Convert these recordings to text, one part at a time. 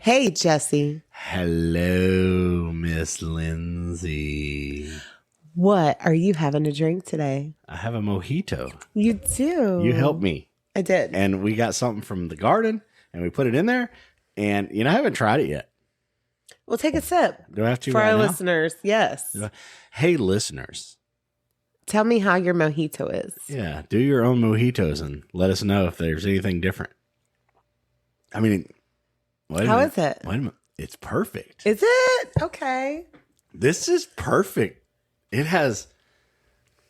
Hey, Jesse. Hello, Miss Lindsay. What are you having to drink today? I have a mojito. You do. You helped me. I did. And we got something from the garden, and we put it in there. And, I haven't tried it yet. We'll take a sip. Do I have to for right our now? Listeners? Yes. Hey, listeners. Tell me how your mojito is. Yeah, do your own mojitos and let us know if there's anything different. I mean, how is it? Wait a minute. It's perfect. Is it? Okay. This is perfect. It has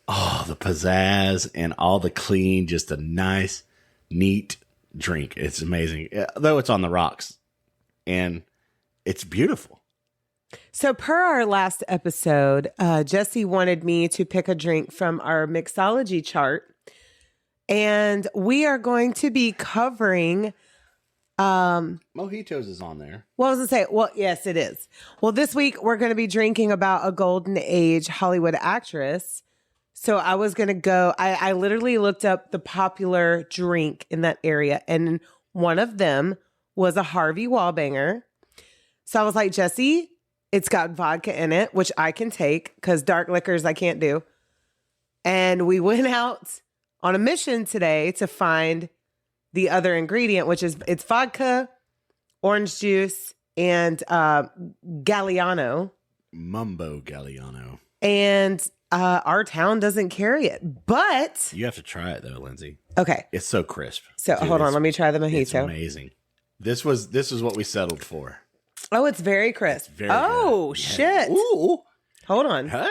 the pizzazz and all the clean, just a nice, neat drink. It's amazing. Though it's on the rocks. And it's beautiful. So per our last episode, Jesse wanted me to pick a drink from our mixology chart. And we are going to be covering... Mojitos is on there. Well, I was going to say, well, yes, it is. Well, this week we're going to be drinking about a golden age Hollywood actress. So I was going to go, I literally looked up the popular drink in that area. And one of them was a Harvey Wallbanger. So I was like, Jesse, it's got vodka in it, which I can take because dark liquors I can't do. And we went out on a mission today to find the other ingredient, which is it's vodka, orange juice, and Galliano. Mumbo Galliano. And our town doesn't carry it. But You have to try it though, Lindsay. okay. It's so crisp. So hold on, let me try the mojito. It's amazing. This is what we settled for. Oh, it's very crisp. It's very good. Shit. Ooh. Hold on. Huh?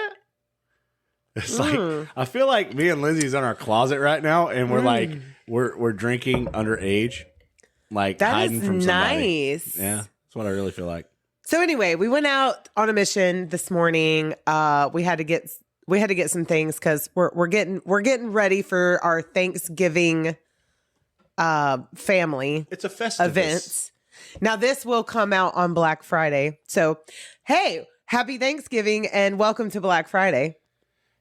It's like I feel like me and Lindsay's in our closet right now, and we're like we're drinking underage, like That hiding is from somebody. nice. Yeah, that's what I really feel like. So anyway, we went out on a mission this morning. We had to get some things because we're getting ready for our Thanksgiving family It's a festive event. Now this will come out on Black Friday. So hey, happy Thanksgiving and welcome to Black Friday.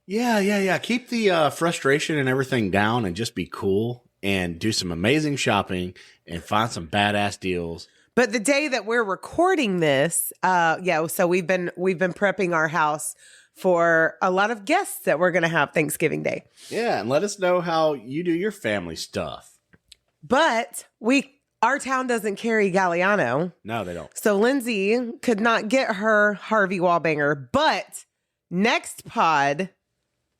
Yeah. Keep the frustration and everything down, and just be cool and do some amazing shopping and find some badass deals. But the day that we're recording this, so we've been prepping our house for a lot of guests that we're going to have Thanksgiving Day. Yeah, and let us know how you do your family stuff. But our town doesn't carry Galliano. No, they don't. So Lindsay could not get her Harvey Wallbanger, but next pod,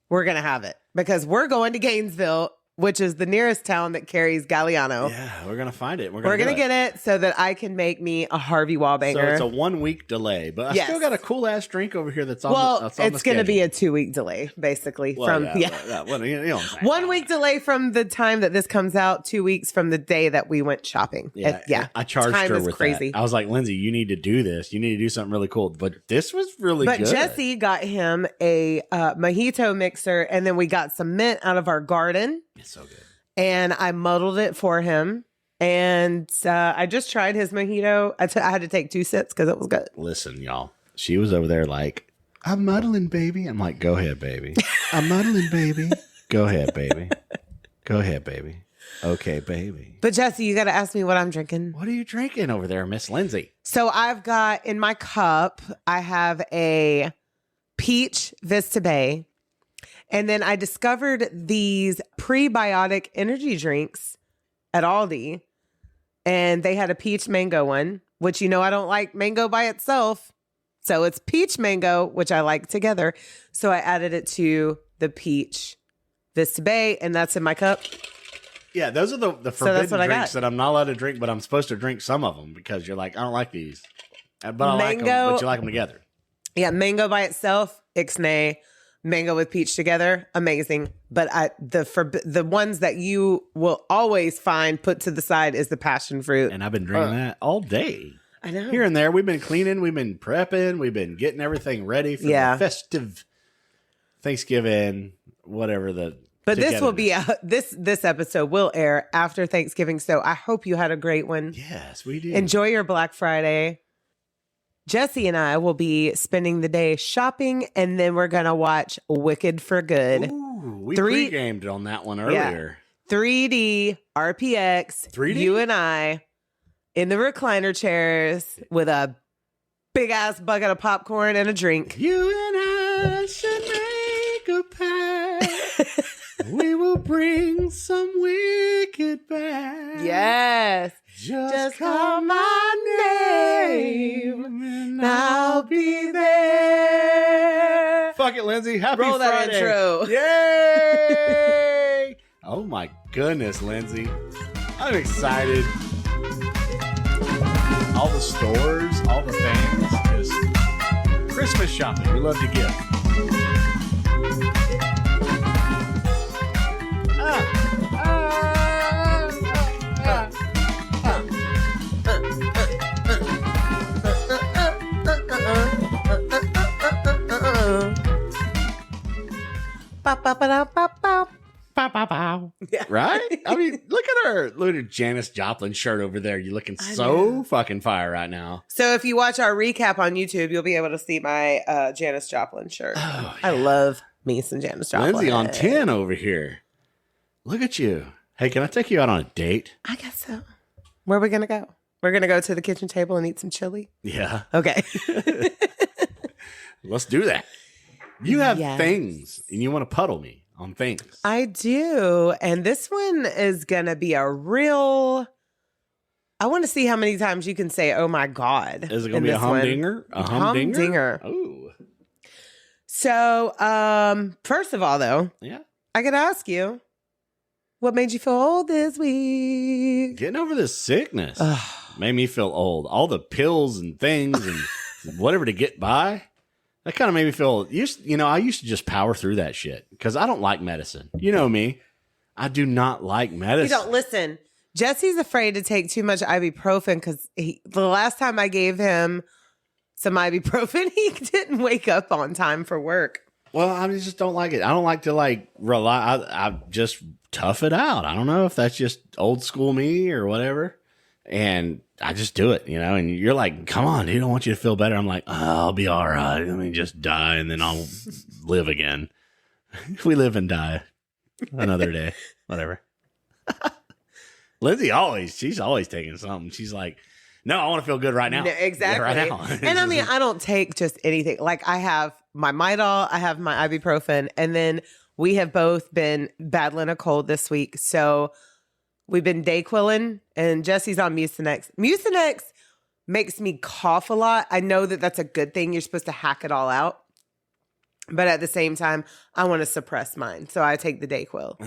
we're going to have it because we're going to Gainesville, which is the nearest town that carries Galliano. Yeah, we're going to find it. We're going to get it so that I can make me a Harvey Wallbanger. So it's a 1 week delay, but I still got a cool ass drink over here that's on it's going to be a 2 week delay, basically. you know what I'm saying. 1 week delay from the time that this comes out, 2 weeks from the day that we went shopping. I charged Time her is with crazy. that. I was like, Lindsay, you need to do this. You need to do something really cool. But this was really good. But Jesse got him a mojito mixer, and then we got some mint out of our garden. It's so good. And I muddled it for him. And I just tried his mojito. I had to take 2 sips because it was good. Listen, y'all. She was over there like, I'm muddling, baby. I'm like, go ahead, baby. I'm muddling, baby. Go ahead, baby. Go ahead, baby. Okay, baby. But Jesse, you got to ask me what I'm drinking. What are you drinking over there, Miss Lindsay? So I've got in my cup, I have a peach Vista Bay. And then I discovered these prebiotic energy drinks at Aldi. And they had a peach mango one, which I don't like mango by itself. So it's peach mango, which I like together. So I added it to the peach Vista Bay, and that's in my cup. Yeah, those are the forbidden drinks that I'm not allowed to drink, but I'm supposed to drink some of them because you're like, I don't like these. But I like them, but you like them together. Yeah, mango by itself, ixnay. Mango with peach together, amazing. But the ones that you will always find put to the side is the passion fruit. And I've been drinking that all day. I know. Here and there, we've been cleaning, we've been prepping, we've been getting everything ready for the festive Thanksgiving, whatever the. But this will be this episode will air after Thanksgiving, so I hope you had a great one. Yes, we did. Enjoy your Black Friday. Jesse and I will be spending the day shopping, and then we're going to watch Wicked for Good. Ooh, we pre-gamed on that one earlier. 3D, RPX, 3D? you and I. in the recliner chairs with a big ass bucket of popcorn and a drink. You and I should make a pact. We will bring some wicked back. Yes. Just call my name and I'll be there. Fuck it, Lindsay. Happy Roll that Friday. intro. Yay! Oh my goodness, Lindsay. I'm excited. All the stores, all the things, just Christmas shopping. We love to give. Yeah. Right? I mean, look at her. Look at her Janis Joplin shirt over there. You're looking so fucking fire right now. So if you watch our recap on YouTube, you'll be able to see my Janis Joplin shirt. Oh, I love me some Janis Joplin. Lindsay on 10 over here. Look at you. Hey, can I take you out on a date? I guess so. Where are we going to go? We're going to go to the kitchen table and eat some chili? Yeah. Okay. Let's do that. You have Yes. things and you want to puddle me on things. I do. And this one is going to be a real... I want to see how many times you can say, oh my God. Is it going to be a humdinger? A humdinger? Humdinger. Oh. So, first of all, though, Yeah. I could ask you, what made you feel old this week? Getting over this sickness made me feel old. All the pills and things and whatever to get by. That kind of made me feel, I used to just power through that shit because I don't like medicine. You know me. I do not like medicine. You don't listen. Jesse's afraid to take too much ibuprofen because the last time I gave him some ibuprofen, he didn't wake up on time for work. Well, I just don't like it. I don't like to rely. I just tough it out. I don't know if that's just old school me or whatever. And I just do it, and you're like, come on, dude, I want you to feel better. I'm like, I'll be all right. Let me just die and then I'll live again. We live and die another day, whatever. Lindsay she's always taking something. She's like, no, I want to feel good right now. No, exactly. Yeah, right now. And I mean, I don't take just anything. Like I have my Midol, I have my ibuprofen, and then we have both been battling a cold this week. So we've been Dayquilling, and Jesse's on Mucinex. Mucinex makes me cough a lot. I know that that's a good thing. You're supposed to hack it all out. But at the same time, I want to suppress mine. So I take the Dayquil.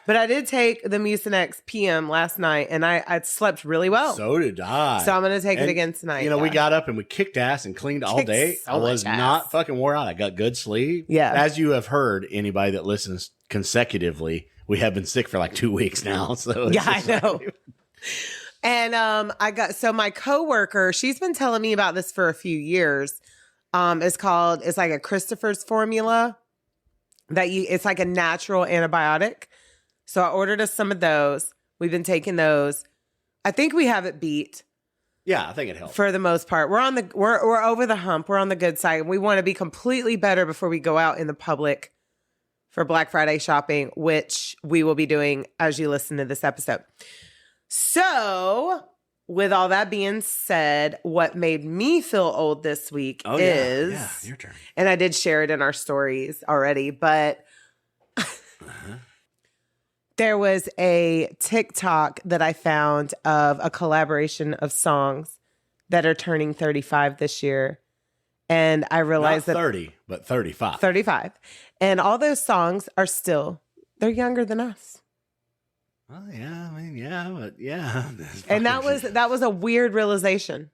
But I did take the Mucinex PM last night, and I slept really well. So did I. So I'm going to take it again tonight. We got up and we kicked ass and cleaned all day. So I was much ass. not fucking wore out. I got good sleep. Yeah. As you have heard, anybody that listens consecutively, we have been sick for like 2 weeks now. So Yeah, I know. And so my coworker, she's been telling me about this for a few years. It's like a Christopher's formula it's like a natural antibiotic. So I ordered us some of those. We've been taking those. I think we have it beat Yeah, I think it helps. for the most part. We're over the hump. We're on the good side. We want to be completely better before we go out in the public for Black Friday shopping, which we will be doing as you listen to this episode. So, with all that being said, what made me feel old this week is... Yeah, your turn. And I did share it in our stories already, but... There was a TikTok that I found of a collaboration of songs that are turning 35 this year. And I realized Not 30, but 35. 35. And all those songs are they're younger than us. Oh, yeah. I mean, yeah, but yeah. And that was a weird realization.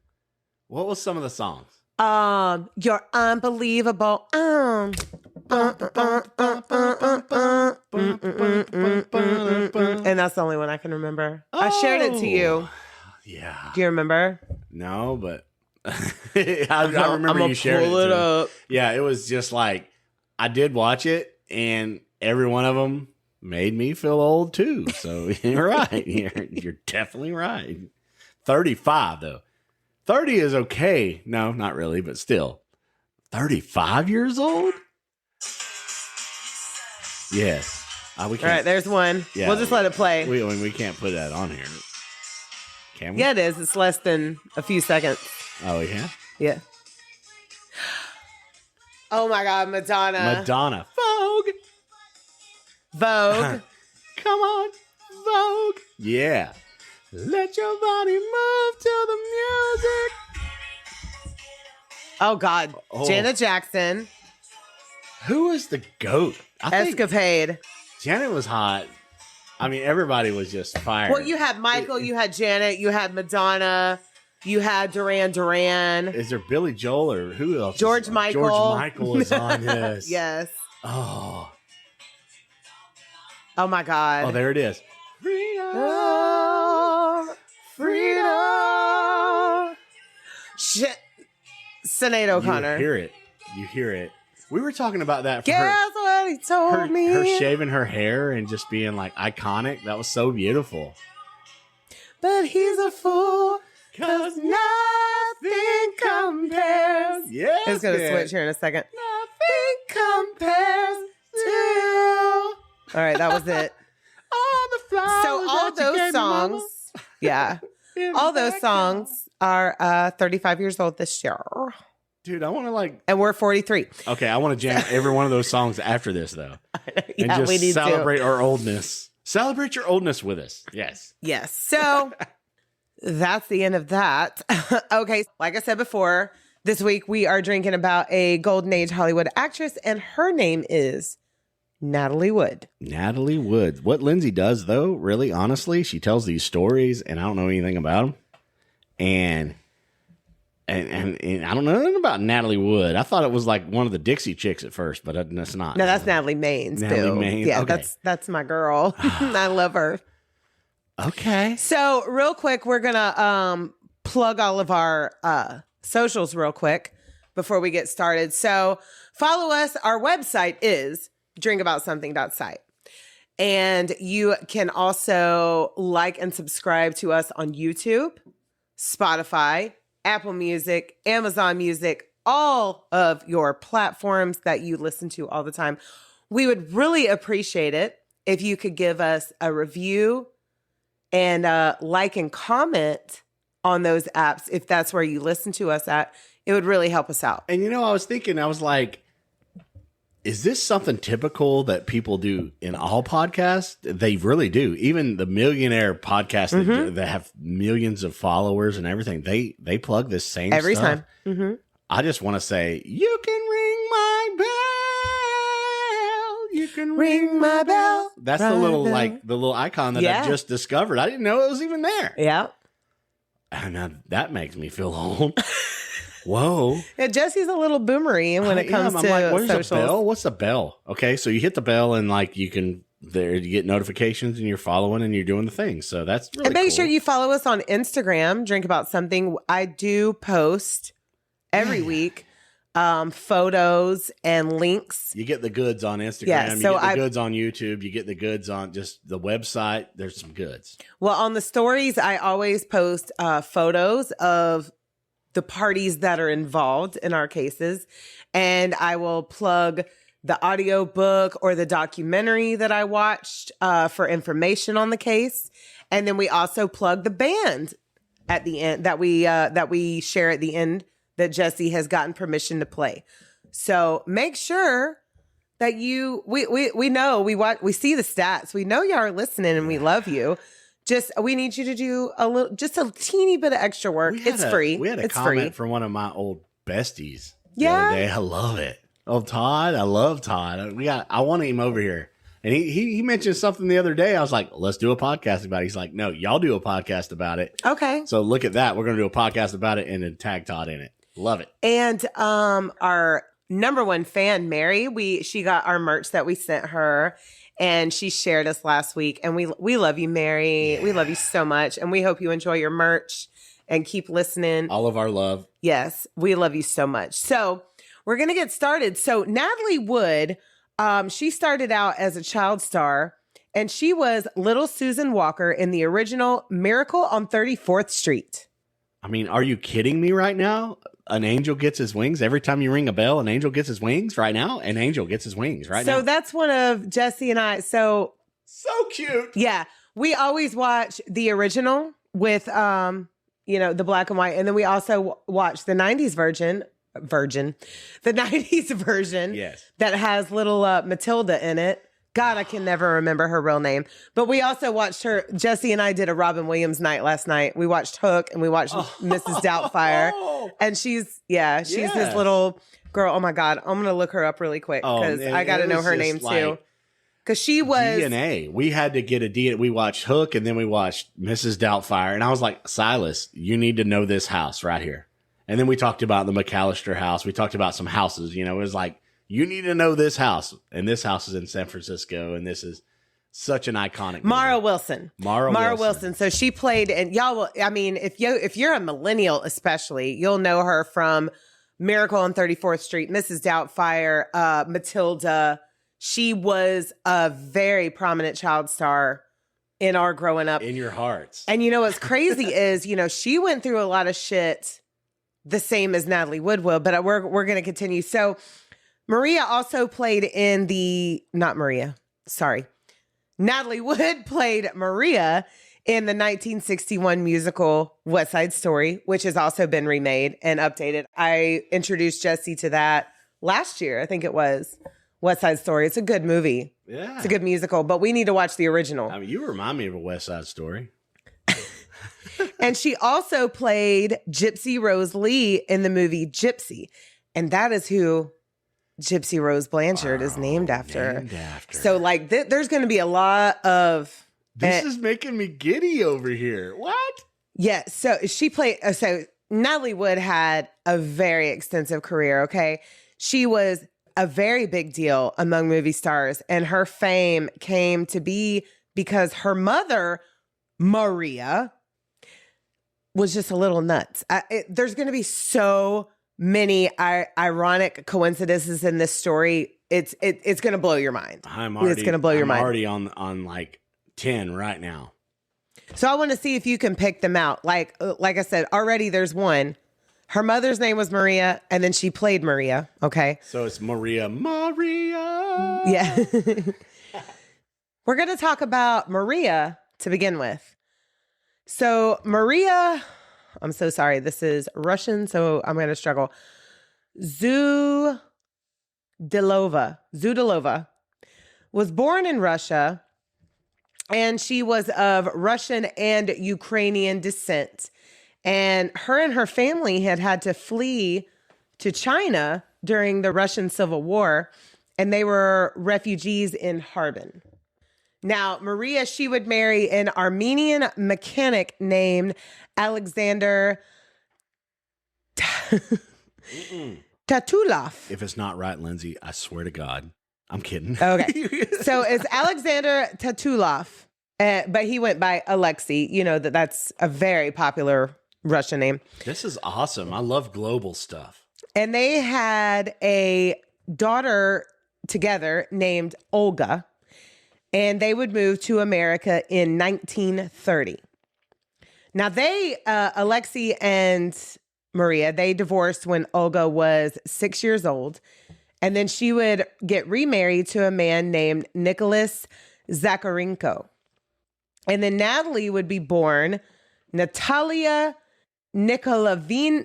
What was some of the songs? You're unbelievable. And that's the only one I can remember. I shared it to you. Yeah. Do you remember? No, but I remember you shared pull it to me. up. Yeah, it was just like I did watch it, and every one of them made me feel old too. So you're right. You're definitely right. 35 though. 30 is okay. No, not really, but still. 35 years old? Yes. We All can't, right, there's one. Yeah, We'll just let it play. we can't put that on here. Can we? Yeah, it is. It's less than a few seconds. Oh, yeah? Yeah. Oh my God, Madonna. Madonna. Vogue. Vogue. Come on, Vogue. Yeah. Let your body move to the music. Oh God. Oh. Janet Jackson. Who was the GOAT? I think Escapade. Janet was hot. I mean, everybody was just fired. Well, you had Michael, you had Janet, you had Madonna, you had Duran Duran. Is there Billy Joel or who else? George Michael. George Michael is on this. Yes. Oh. Oh my God. Oh, there it is. Freedom. Shit. Sinead O'Connor. You hear it. You hear it. We were talking about that for Guess what he told me. her shaving her hair and just being like iconic. That was so beautiful. But he's a fool, 'cause nothing compares. Yes. It's going to switch here in a second. Nothing compares to you. All right, that was it. All the flowers. So all that you those gave me, songs, yeah, in all the those backyard. songs are 35 years old this year. Dude, I want to like. And we're 43. Okay, I want to jam every one of those songs after this though, and Yeah, just we need celebrate our oldness. Celebrate your oldness with us. Yes. Yes. So that's the end of that. Okay. Like I said before, this week we are drinking about a golden age Hollywood actress, and her name is Natalie Wood. Natalie Wood. What Lindsay does, though, really, honestly, she tells these stories, and I don't know anything about them. And I don't know anything about Natalie Wood. I thought it was like one of the Dixie Chicks at first, but that's not. No, that's Natalie Maines. Natalie Boo. Maines, Yeah, okay. that's my girl. I love her. Okay. So real quick, we're gonna plug all of our socials real quick before we get started. So follow us. Our website is drinkaboutsomething.site. And you can also like and subscribe to us on YouTube, Spotify, Apple Music, Amazon Music, all of your platforms that you listen to all the time. We would really appreciate it if you could give us a review and like and comment on those apps if that's where you listen to us at. It would really help us out. And I was thinking, I was like, is this something typical that people do in all podcasts? They really do. Even the millionaire podcasts that have millions of followers and everything, they plug this same Every stuff. time. Mm-hmm. I just want to say, you can ring my bell. You can ring my bell. That's the little the little icon that I just discovered. I didn't know it was even there. Yeah. And now that makes me feel old. Whoa. Yeah, Jesse's a little boomery when it comes to where's socials. the bell? What's the bell? Okay, so you hit the bell and like you get notifications and you're following and you're doing the thing. So that's really And make cool. sure you follow us on Instagram, Drink About Something. I do post every week photos and links. You get the goods on Instagram. Yeah, You so get the goods on YouTube. You get the goods on just the website. There's some goods. Well, on the stories, I always post photos of the parties that are involved in our cases. And I will plug the audio book or the documentary that I watched for information on the case. And then we also plug the band at the end that we share at the end that Jesse has gotten permission to play. So make sure that we know, we see the stats. We know y'all are listening and we love you. We need you to do a teeny bit of extra work. It's free. We had a comment from one of my old besties the other day. I love it. Oh, Todd. I love Todd. I want him over here. And he mentioned something the other day. I was like, let's do a podcast about it. He's like, no, y'all do a podcast about it. Okay. So look at that. We're going to do a podcast about it and then tag Todd in it. Love it. And our number one fan, Mary, she got our merch that we sent her. And she shared us last week. And we love you, Mary. Yeah. We love you so much. And we hope you enjoy your merch and keep listening. All of our love. Yes, we love you so much. So we're going to get started. So Natalie Wood, she started out as a child star. And she was Little Susan Walker in the original Miracle on 34th Street. I mean, are you kidding me right now? An angel gets his wings. Every time you ring a bell, an angel gets his wings right now. An angel gets his wings right now. So that's one of Jesse and I. So cute. Yeah. We always watch the original with the black and white. And then we also watched the 90s version, the 90s version Yes. that has little Matilda in it. God, I can never remember her real name. But we also watched her. Jesse and I did a Robin Williams night last night. We watched Hook and we watched Mrs. Doubtfire. And she's this little girl. Oh my God. I'm going to look her up really quick because I got to know her name too. Because she was DNA. We had to get a DNA. We watched Hook and then we watched Mrs. Doubtfire. And I was like, Silas, you need to know this house right here. And then we talked about the McAllister house. We talked about some houses. It was like, you need to know this house. And this house is in San Francisco. And this is such an iconic movie. Mara Wilson. Mara Wilson. So she played, and y'all will, if you're a millennial especially, you'll know her from Miracle on 34th Street, Mrs. Doubtfire, Matilda. She was a very prominent child star in our growing up. In your hearts. And what's crazy is, she went through a lot of shit the same as Natalie Wood will, but we're going to continue. So Natalie Wood played Maria in the 1961 musical West Side Story, which has also been remade and updated. I introduced Jesse to that last year. I think it was West Side Story. It's a good movie. Yeah. It's a good musical, but we need to watch the original. I mean, you remind me of a West Side Story. And she also played Gypsy Rose Lee in the movie Gypsy. And that is who Gypsy Rose Blanchard is named after. So there's going to be a lot of... This is making me giddy over here. What? Yeah. So she played... So Natalie Wood had a very extensive career, okay? She was a very big deal among movie stars. And her fame came to be because her mother, Maria, was just a little nuts. There's going to be so many ironic coincidences in this story. It's going to blow your mind. It's going to blow your mind. I'm already on like 10 right now. So I want to see if you can pick them out. Like I said, already there's one. Her mother's name was Maria, and then she played Maria. Okay. So it's Maria. Yeah. We're going to talk about Maria to begin with. So Maria, I'm so sorry. This is Russian, so I'm going to struggle. Zudilova was born in Russia, and she was of Russian and Ukrainian descent. And her family had to flee to China during the Russian Civil War, and they were refugees in Harbin. Now, Maria, she would marry an Armenian mechanic named Alexander Tatulov. If it's not right, Lindsay, I swear to God, I'm kidding. Okay. So it's Alexander Tatulov, but he went by Alexei. That's a very popular Russian name. This is awesome. I love global stuff. And they had a daughter together named Olga, and they would move to America in 1930. Now Alexei and Maria, they divorced when Olga was 6 years old, and then she would get remarried to a man named Nicholas Zakharenko. And then Natalie would be born Natalia Natalia.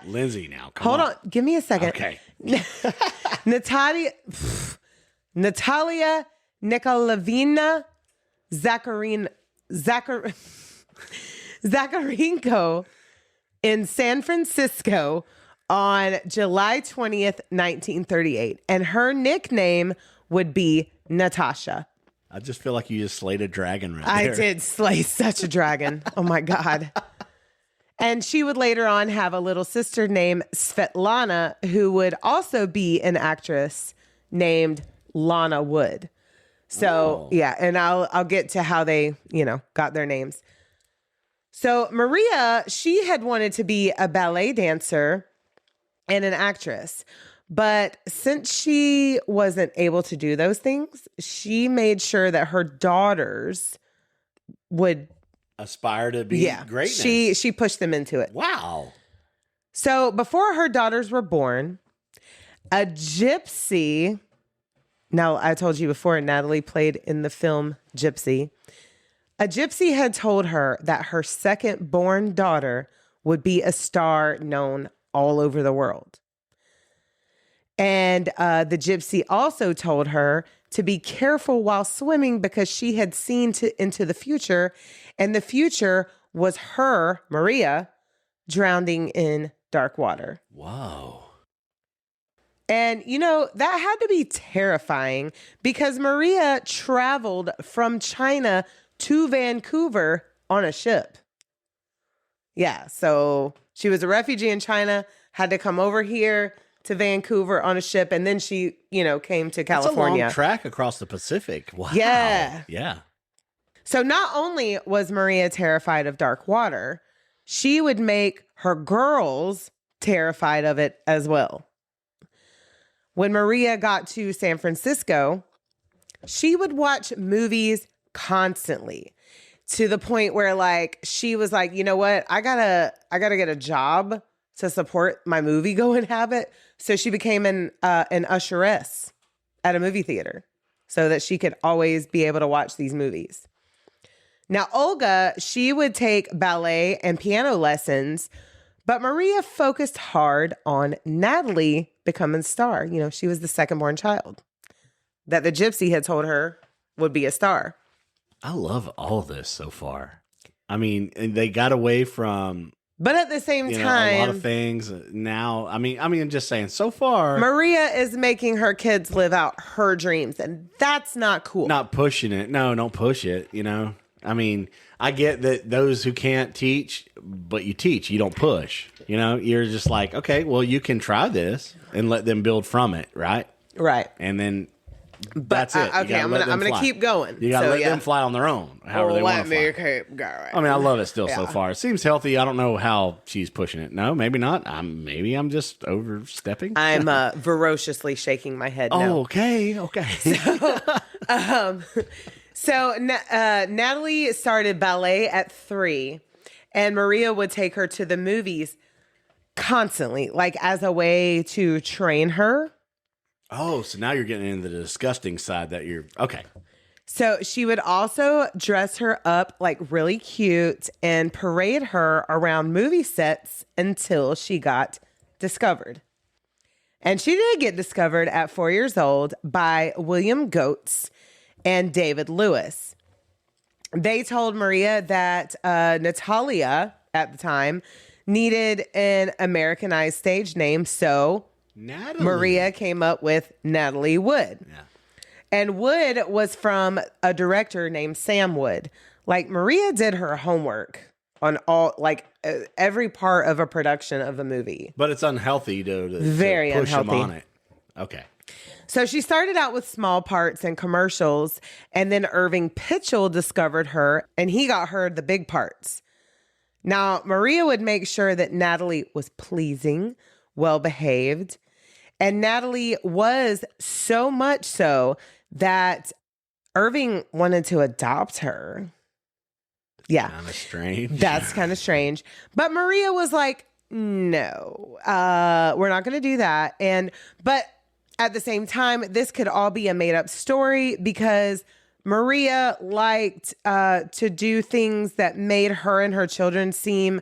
Lindsay now. Hold on. Give me a second. Okay. Natalia Nikolavina Zakharenko in San Francisco on July 20th, 1938. And her nickname would be Natasha. I just feel like you just slayed a dragon right I there. did slay such a dragon. Oh my God. And she would later on have a little sister named Svetlana, who would also be an actress named Lana Wood. So yeah, and I'll get to how they, got their names. So Maria, she had wanted to be a ballet dancer and an actress. But since she wasn't able to do those things, she made sure that her daughters would aspire to be greatness. She pushed them into it. Wow. So before her daughters were born, a gypsy. Now, I told you before, Natalie played in the film Gypsy. A gypsy had told her that her second-born daughter would be a star known all over the world. And the gypsy also told her to be careful while swimming because she had seen into the future, and the future was her, Maria, drowning in dark water. Wow. And, that had to be terrifying because Maria traveled from China to Vancouver on a ship. Yeah, so she was a refugee in China, had to come over here to Vancouver on a ship, and then she, came to California. That's a long track across the Pacific. Wow. Yeah. So not only was Maria terrified of dark water, she would make her girls terrified of it as well. When Maria got to San Francisco, she would watch movies constantly to the point where she was like, you know what? I gotta get a job to support my movie going habit. So she became an usheress at a movie theater so that she could always be able to watch these movies. Now, Olga, she would take ballet and piano lessons, but Maria focused hard on Natalie becoming a star. She was the second-born child that the gypsy had told her would be a star. I love all this so far. I mean, they got away from... But at the same time... a lot of things. Now, I mean, just saying, so far... Maria is making her kids live out her dreams, and that's not cool. Not pushing it. No, don't push it, I mean, I get that those who can't teach, but you teach, you don't push. You're just like, okay, well, you can try this and let them build from it, right? Right. And then that's it. Okay, I'm gonna keep going. You gotta let them fly on their own, however they want to fly. Keep going. I mean, I love it still so far. It seems healthy. I don't know how she's pushing it. No, maybe not. Maybe I'm just overstepping. I'm ferociously shaking my head. No. Okay. So Natalie started ballet at 3, and Maria would take her to the movies constantly, as a way to train her. Oh, so now you're getting into the disgusting side that you're... Okay. So she would also dress her up really cute and parade her around movie sets until she got discovered. And she did get discovered at 4 years old by William Goetz and David Lewis. They told Maria that Natalia, at the time, needed an Americanized stage name, so Natalie. Maria came up with Natalie Wood. Yeah. And Wood was from a director named Sam Wood. Maria did her homework on all, every part of a production of a movie. But it's unhealthy to Very push unhealthy. them on it. Okay. So she started out with small parts and commercials, and then Irving Pitchell discovered her, and he got her the big parts. Now, Maria would make sure that Natalie was pleasing, well-behaved, and Natalie was so much so that Irving wanted to adopt her. Yeah. Kind of strange. That's kind of strange. But Maria was like, no, we're not going to do that. But at the same time, this could all be a made up story because Maria liked to do things that made her and her children seem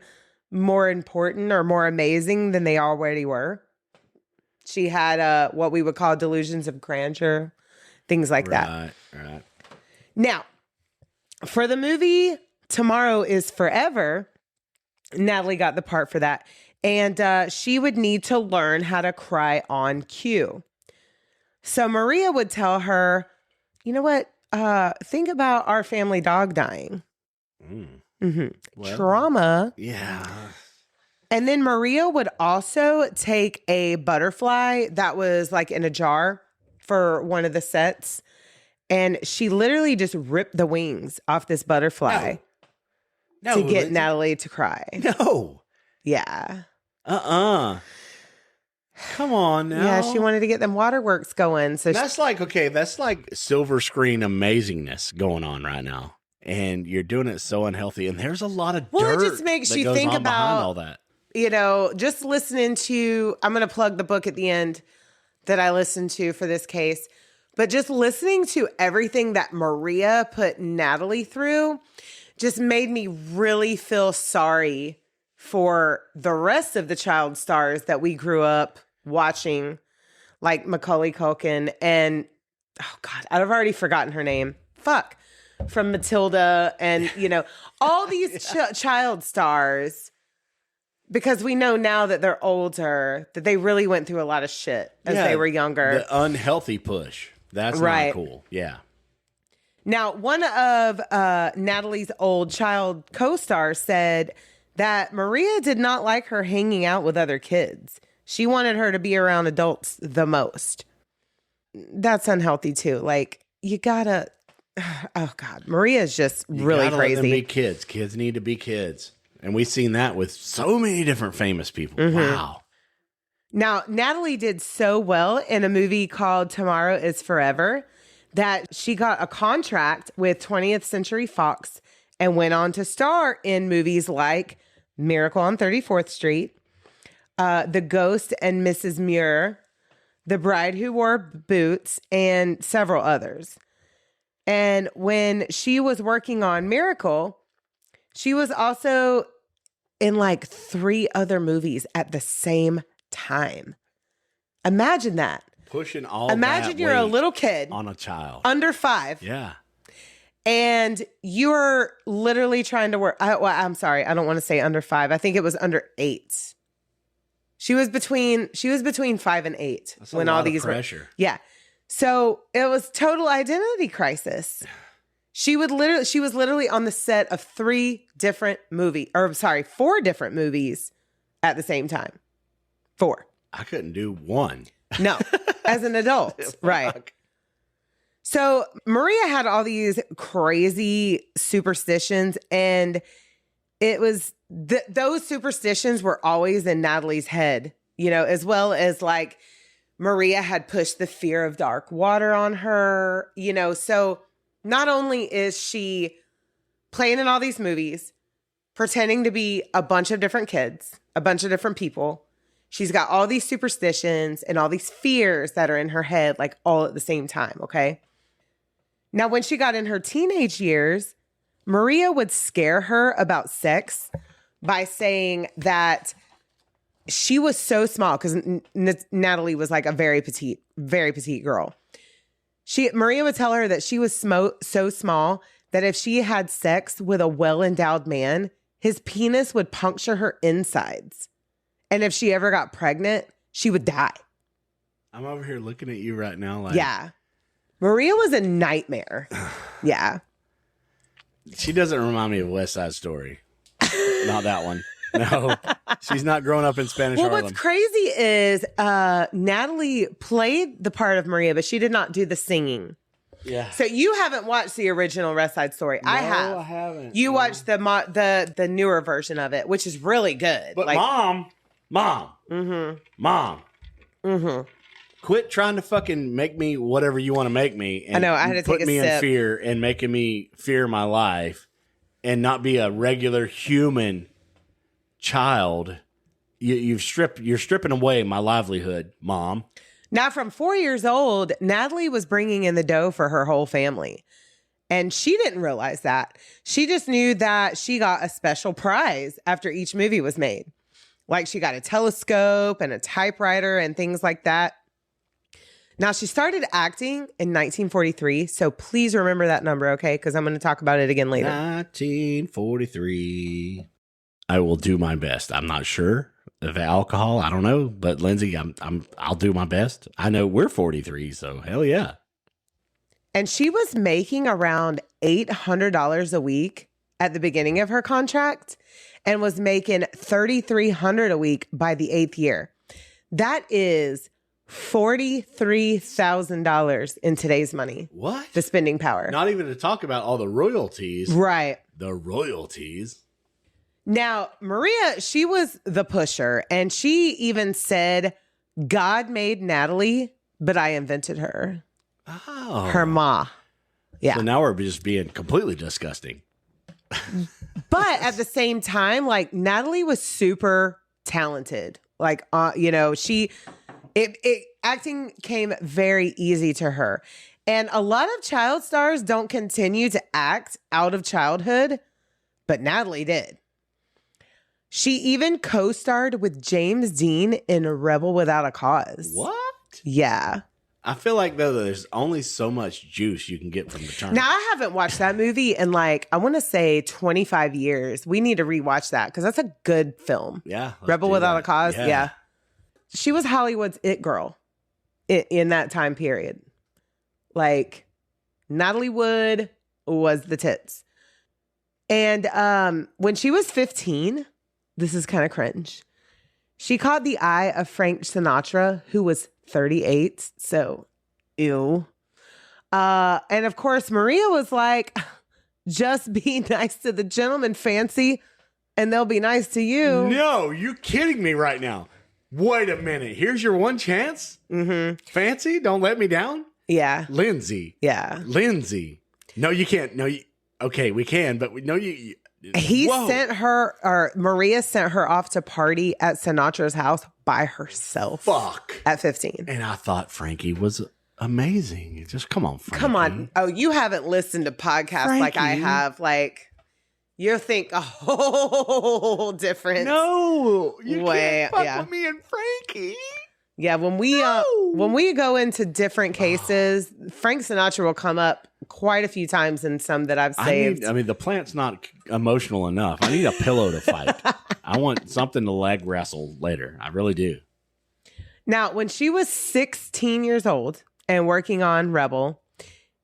more important or more amazing than they already were. She had what we would call delusions of grandeur, things like that. Right. Now, for the movie Tomorrow is Forever, Natalie got the part for that. And she would need to learn how to cry on cue. So Maria would tell her, you know what? Think about our family dog dying. Well, trauma. Yeah. And then Maria would also take a butterfly that was in a jar for one of the sets. And she literally just ripped the wings off this butterfly to get Natalie to cry. No. Yeah. Come on now. Yeah, she wanted to get them waterworks going. So that's that's like silver screen amazingness going on right now. And you're doing it so unhealthy. And there's a lot of dirt. Well, it just makes you think about all that. Just listening to, I'm going to plug the book at the end that I listened to for this case. But just listening to everything that Maria put Natalie through just made me really feel sorry for the rest of the child stars that we grew up watching, like Macaulay Culkin and, oh God, I've already forgotten her name. Fuck. From Matilda and, all these child stars, because we know now that they're older, that they really went through a lot of shit as they were younger. The unhealthy push. That's right. Not cool. Yeah. Now, one of Natalie's old child co-stars said that Maria did not like her hanging out with other kids. She wanted her to be around adults the most. That's unhealthy too. Like, you gotta, oh God, Maria is just really crazy. Let them be kids. Kids need to be kids. And we've seen that with so many different famous people. Mm-hmm. Wow. Now, Natalie did so well in a movie called Tomorrow is Forever that she got a contract with 20th Century Fox and went on to star in movies like Miracle on 34th Street, The Ghost and Mrs. Muir, The Bride Who Wore Boots, and several others. And when she was working on Miracle, she was also in like 3 other movies at the same time. Imagine that. Pushing all Imagine that you're a weight little kid on a child under 5. Yeah. And you're literally trying to work. I'm sorry. I don't want to say under 5. I think it was under 8. She was between 5 and 8 That's when a lot all these of pressure. Yeah. So it was total identity crisis. She was literally on the set of 4 different movies at the same time. 4. I couldn't do one. No, as an adult. Right. So Maria had all these crazy superstitions, and it was those superstitions were always in Natalie's head, as well as like Maria had pushed the fear of dark water on her, so not only is she playing in all these movies, pretending to be a bunch of different kids, a bunch of different people, she's got all these superstitions and all these fears that are in her head, like all at the same time, okay? Now, when she got in her teenage years, Maria would scare her about sex by saying that she was so small, because Natalie was like a very petite girl. Maria would tell her that she was so small that if she had sex with a well-endowed man, his penis would puncture her insides. And if she ever got pregnant, she would die. I'm over here looking at you right now like... Yeah. Maria was a nightmare. Yeah. She doesn't remind me of West Side Story. Not that one. No. She's not growing up in Spanish Harlem. What's crazy is Natalie played the part of Maria, but she did not do the singing. Yeah. So you haven't watched the original West Side Story. No, I have. I haven't. You watched the newer version of it, which is really good. But Mom. Quit trying to fucking make me whatever you want to make me. And I know. I had to take a put me sip. in fear and making me fear my life and not be a regular human child. You're stripping away my livelihood, Mom. Now, from 4 years old, Natalie was bringing in the dough for her whole family. And she didn't realize that. She just knew that she got a special prize after each movie was made. Like she got a telescope and a typewriter and things like that. Now, she started acting in 1943. So please remember that number, okay? Because I'm going to talk about it again later. 1943. I will do my best. I'm not sure of alcohol. I don't know. But Lindsay, I'll do my best. I know we're 43, so hell yeah. And she was making around $800 a week at the beginning of her contract and was making $3,300 a week by the 8th year. That is $43,000 in today's money. What? The spending power. Not even to talk about all the royalties. Right. The royalties. Now, Maria, she was the pusher, and she even said, God made Natalie, but I invented her. Oh. Her ma. Yeah. So now we're just being completely disgusting. But at the same time, like, Natalie was super talented. Like, acting came very easy to her. And a lot of child stars don't continue to act out of childhood, but Natalie did. She even co-starred with James Dean in Rebel Without a Cause. What? Yeah. I feel like, though, there's only so much juice you can get from the turnip. Now, I haven't watched that movie in I want to say 25 years. We need to rewatch that because that's a good film. Yeah. Rebel Without a Cause. Yeah. She was Hollywood's it girl in that time period. Like, Natalie Wood was the tits. And when she was 15, this is kind of cringe, she caught the eye of Frank Sinatra, who was 38. So, ew. And of course, Maria was like, just be nice to the gentleman, fancy, and they'll be nice to you. No, you're kidding me right now. Wait a minute. Here's your one chance? Mm-hmm. Fancy? Don't let me down? Yeah. Lindsay. Yeah. Lindsay. No, you can't. No, okay, we can, but you he whoa. sent her, or Maria sent her off to party at Sinatra's house by herself. Fuck. At 15. And I thought Frankie was amazing. Just come on, Frankie. Come on. Oh, you haven't listened to podcasts Frankie. like I have. Like, you'll think a whole different No, you way. can't fuck with me and Frankie. Yeah, when we go into different cases, Frank Sinatra will come up quite a few times in some that I've saved. I mean, the plant's not emotional enough. I need a pillow to fight. I want something to leg wrestle later. I really do. Now, when she was 16 years old and working on Rebel,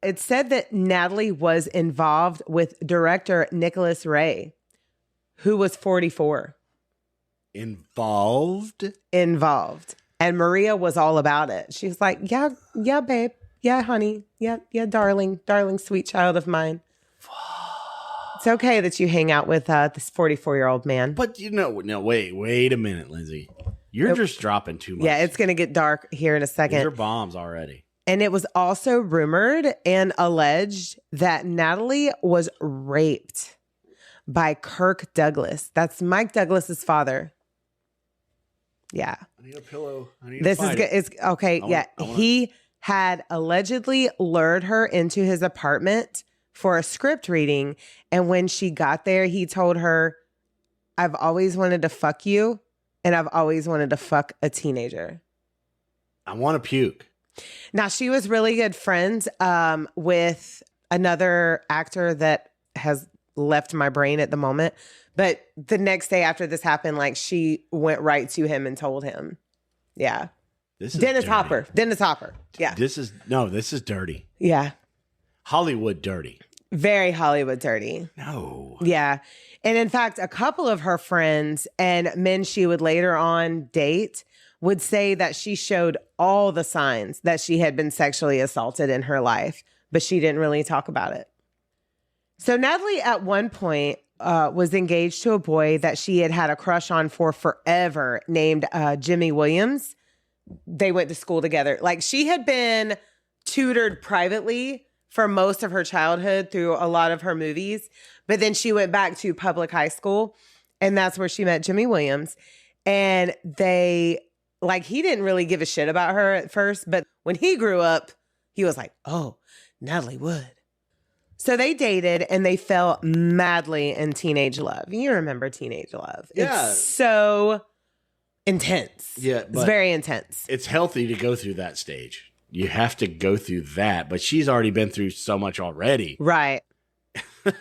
it said that Natalie was involved with director Nicholas Ray, who was 44. Involved. And Maria was all about it. She was like, yeah, babe. Yeah, honey. Yeah, darling, sweet child of mine. It's okay that you hang out with this 44-year-old man. But no, wait a minute, Lindsay. You're just dropping too much. Yeah, it's going to get dark here in a second. These are bombs already. And it was also rumored and alleged that Natalie was raped by Kirk Douglas. That's Mike Douglas's father. Yeah. I need a pillow. This is good. It's okay. He had allegedly lured her into his apartment for a script reading. And when she got there, he told her, I've always wanted to fuck you. And I've always wanted to fuck a teenager. I want to puke. Now, she was really good friends with another actor that has left my brain at the moment. But the next day after this happened, like, she went right to him and told him. Yeah. This is Dennis dirty. Hopper. Dennis Hopper. Yeah. This is dirty. Yeah. Hollywood dirty. Very Hollywood dirty. No. Yeah. And in fact, a couple of her friends and men she would later on date would say that she showed all the signs that she had been sexually assaulted in her life, but she didn't really talk about it. So Natalie at one point was engaged to a boy that she had had a crush on for forever named Jimmy Williams. They went to school together. Like, she had been tutored privately for most of her childhood through a lot of her movies. But then she went back to public high school, and that's where she met Jimmy Williams. And he didn't really give a shit about her at first. But when he grew up, he was like, oh, Natalie Wood. So they dated and they fell madly in teenage love. You remember teenage love. Yeah. It's so intense. Yeah. It's very intense. It's healthy to go through that stage. You have to go through that. But she's already been through so much already. Right.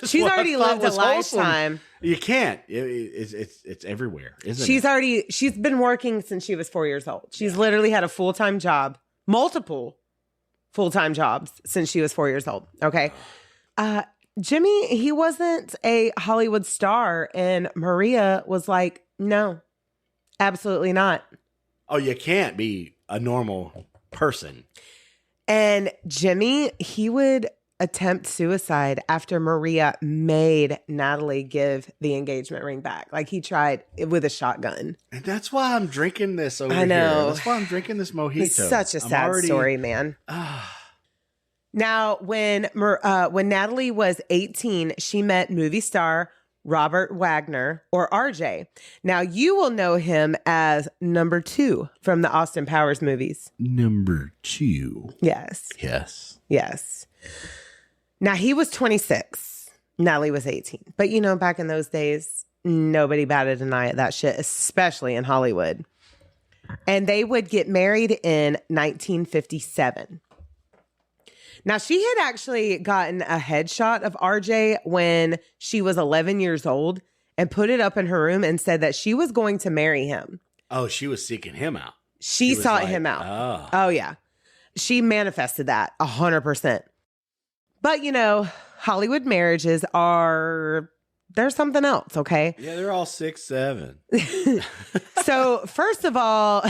She's already lived a lifetime. You can't. It's everywhere, isn't it? She's been working since she was 4 years old. She's literally had a full-time job, multiple full-time jobs since she was 4 years old. Okay. Jimmy, he wasn't a Hollywood star, and Maria was like, no, absolutely not. Oh, you can't be a normal person. And Jimmy, he would attempt suicide after Maria made Natalie give the engagement ring back. Like, he tried it with a shotgun. And that's why I'm drinking this over I know. here. That's why I'm drinking this mojito. It's such a sad story, man. Now, when Natalie was 18, she met movie star Robert Wagner, or RJ. Now, you will know him as number 2 from the Austin Powers movies. Number 2. Yes. Yes. Yes. Now, he was 26. Natalie was 18. But, you know, back in those days, nobody batted an eye at that shit, especially in Hollywood. And they would get married in 1957. Now, she had actually gotten a headshot of RJ when she was 11 years old and put it up in her room and said that she was going to marry him. Oh, she was seeking him out. She sought him out. Oh, yeah. She manifested that 100%. But, you know, Hollywood marriages they're something else, okay? Yeah, they're all 6'7". So, first of all,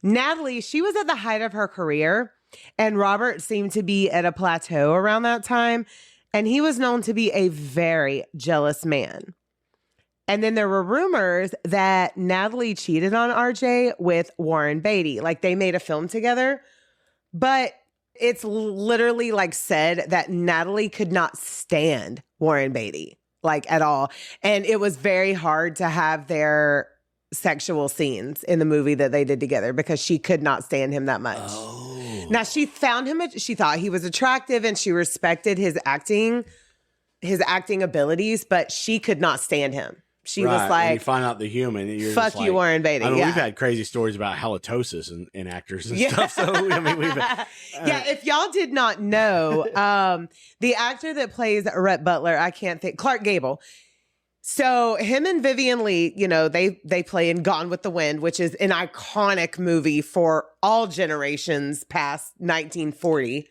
Natalie, she was at the height of her career. And Robert seemed to be at a plateau around that time. And he was known to be a very jealous man. And then there were rumors that Natalie cheated on RJ with Warren Beatty. Like they made a film together. But it's literally like said that Natalie could not stand Warren Beatty, like at all. And it was very hard to have their sexual scenes in the movie that they did together because she could not stand him that much. Oh. Now she found him, she thought he was attractive and she respected his acting abilities, but she could not stand him. She was like, when you find out the human, you're fuck just like, you, Warren Beatty. I mean, we've had crazy stories about halitosis in actors and stuff. So I mean, if y'all did not know, the actor that plays Rhett Butler, I can't think, Clark Gable. So him and Vivian Leigh, you know, they play in Gone with the Wind, which is an iconic movie for all generations past 1940.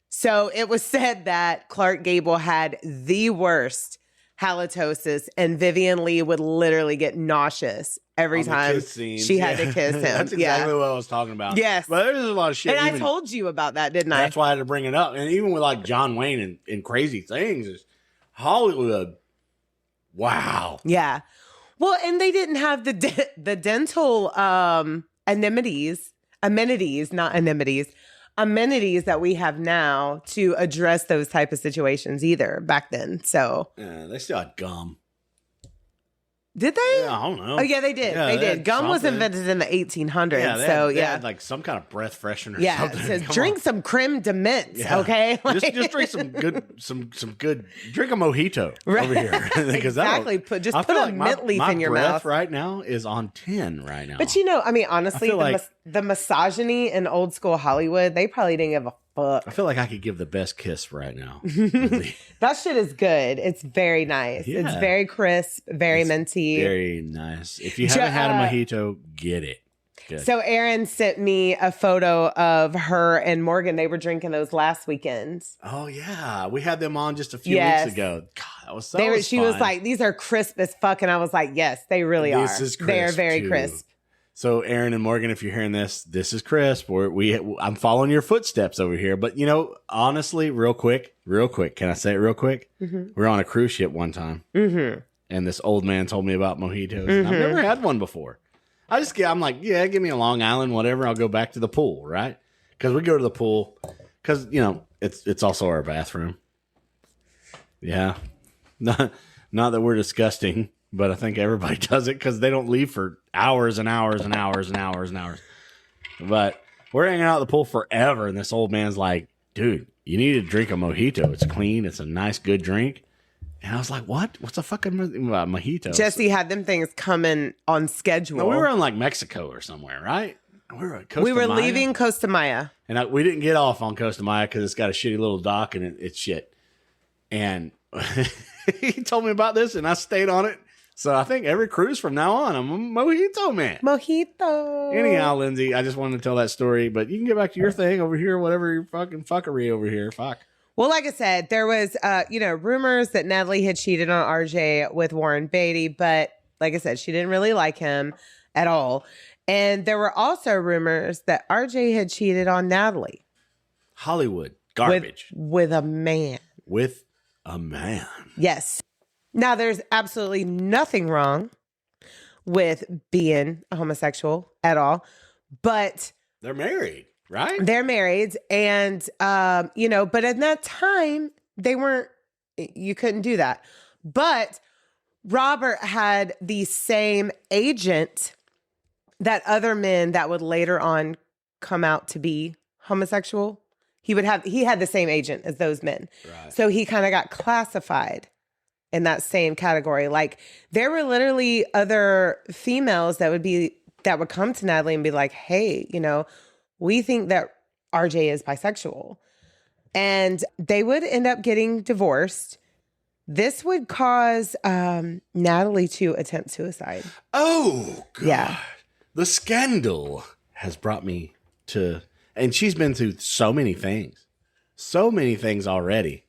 So it was said that Clark Gable had the worst halitosis and Vivian Leigh would literally get nauseous every time she had to kiss him. That's exactly what I was talking about. Yes. But there's a lot of shit. And I told you about that, didn't I? That's why I had to bring it up. And even with like John Wayne and Crazy Things, is Hollywood. Wow. Yeah. Well, and they didn't have the dental amenities that we have now to address those type of situations either back then. So yeah, they still had gum. Did they? Yeah, I don't know. Oh, yeah, they did. Yeah, they did. Gum was invented in the 1800s. Yeah, they had like some kind of breath freshener. Or yeah, something. it says drink some creme de mint. Yeah. Okay, just drink some good. Drink a mojito over here. Exactly. Put a mint leaf in your mouth. My breath right now is on 10 right now. But you know, I mean, honestly, the misogyny in old school Hollywood, they probably didn't give a fuck. I feel like I could give the best kiss right now. That shit is good. It's very nice. Yeah. It's very crisp, very minty. Very nice. If you haven't had a mojito, get it. Good. So Aaron sent me a photo of her and Morgan. They were drinking those last weekend. Oh, yeah. We had them on just a few weeks ago. God, that was so She was like, these are crisp as fuck. And I was like, yes, they really are. This is crisp. They are very crisp. So Aaron and Morgan, if you're hearing this is crisp. I'm following your footsteps over here. But, you know, honestly, real quick. Can I say it real quick? Mm-hmm. We were on a cruise ship one time. Mm-hmm. And this old man told me about mojitos. Mm-hmm. And I've never had one before. I'm like, yeah, give me a Long Island, whatever. I'll go back to the pool, right? Because we go to the pool. Because, you know, it's also our bathroom. Yeah. Not that we're disgusting. But I think everybody does it because they don't leave for hours and hours and hours and hours and hours. But we're hanging out at the pool forever. And this old man's like, dude, you need to drink a mojito. It's clean. It's a nice, good drink. And I was like, what? What's a fucking mojito? Jesse had them things coming on schedule. No, we were in like Mexico or somewhere, right? We were leaving Costa Maya. And we didn't get off on Costa Maya because it's got a shitty little dock and it's shit. And he told me about this and I stayed on it. So I think every cruise from now on, I'm a mojito man. Mojito. Anyhow, Lindsay, I just wanted to tell that story, but you can get back to your thing over here, whatever your fucking fuckery over here. Fuck. Well, like I said, there was, rumors that Natalie had cheated on RJ with Warren Beatty, but like I said, she didn't really like him at all. And there were also rumors that RJ had cheated on Natalie. Hollywood. Garbage. With a man. With a man. Yes. Now, there's absolutely nothing wrong with being a homosexual at all, but they're married, right? They're married. And, but at that time, you couldn't do that. But Robert had the same agent that other men that would later on come out to be homosexual. He had the same agent as those men. Right. So he kind of got classified in that same category. Like there were literally other females that would come to Natalie and be like, hey, we think that RJ is bisexual. And they would end up getting divorced. This would cause Natalie to attempt suicide. Oh, God. Yeah. The scandal has brought me to... And she's been through so many things. So many things already.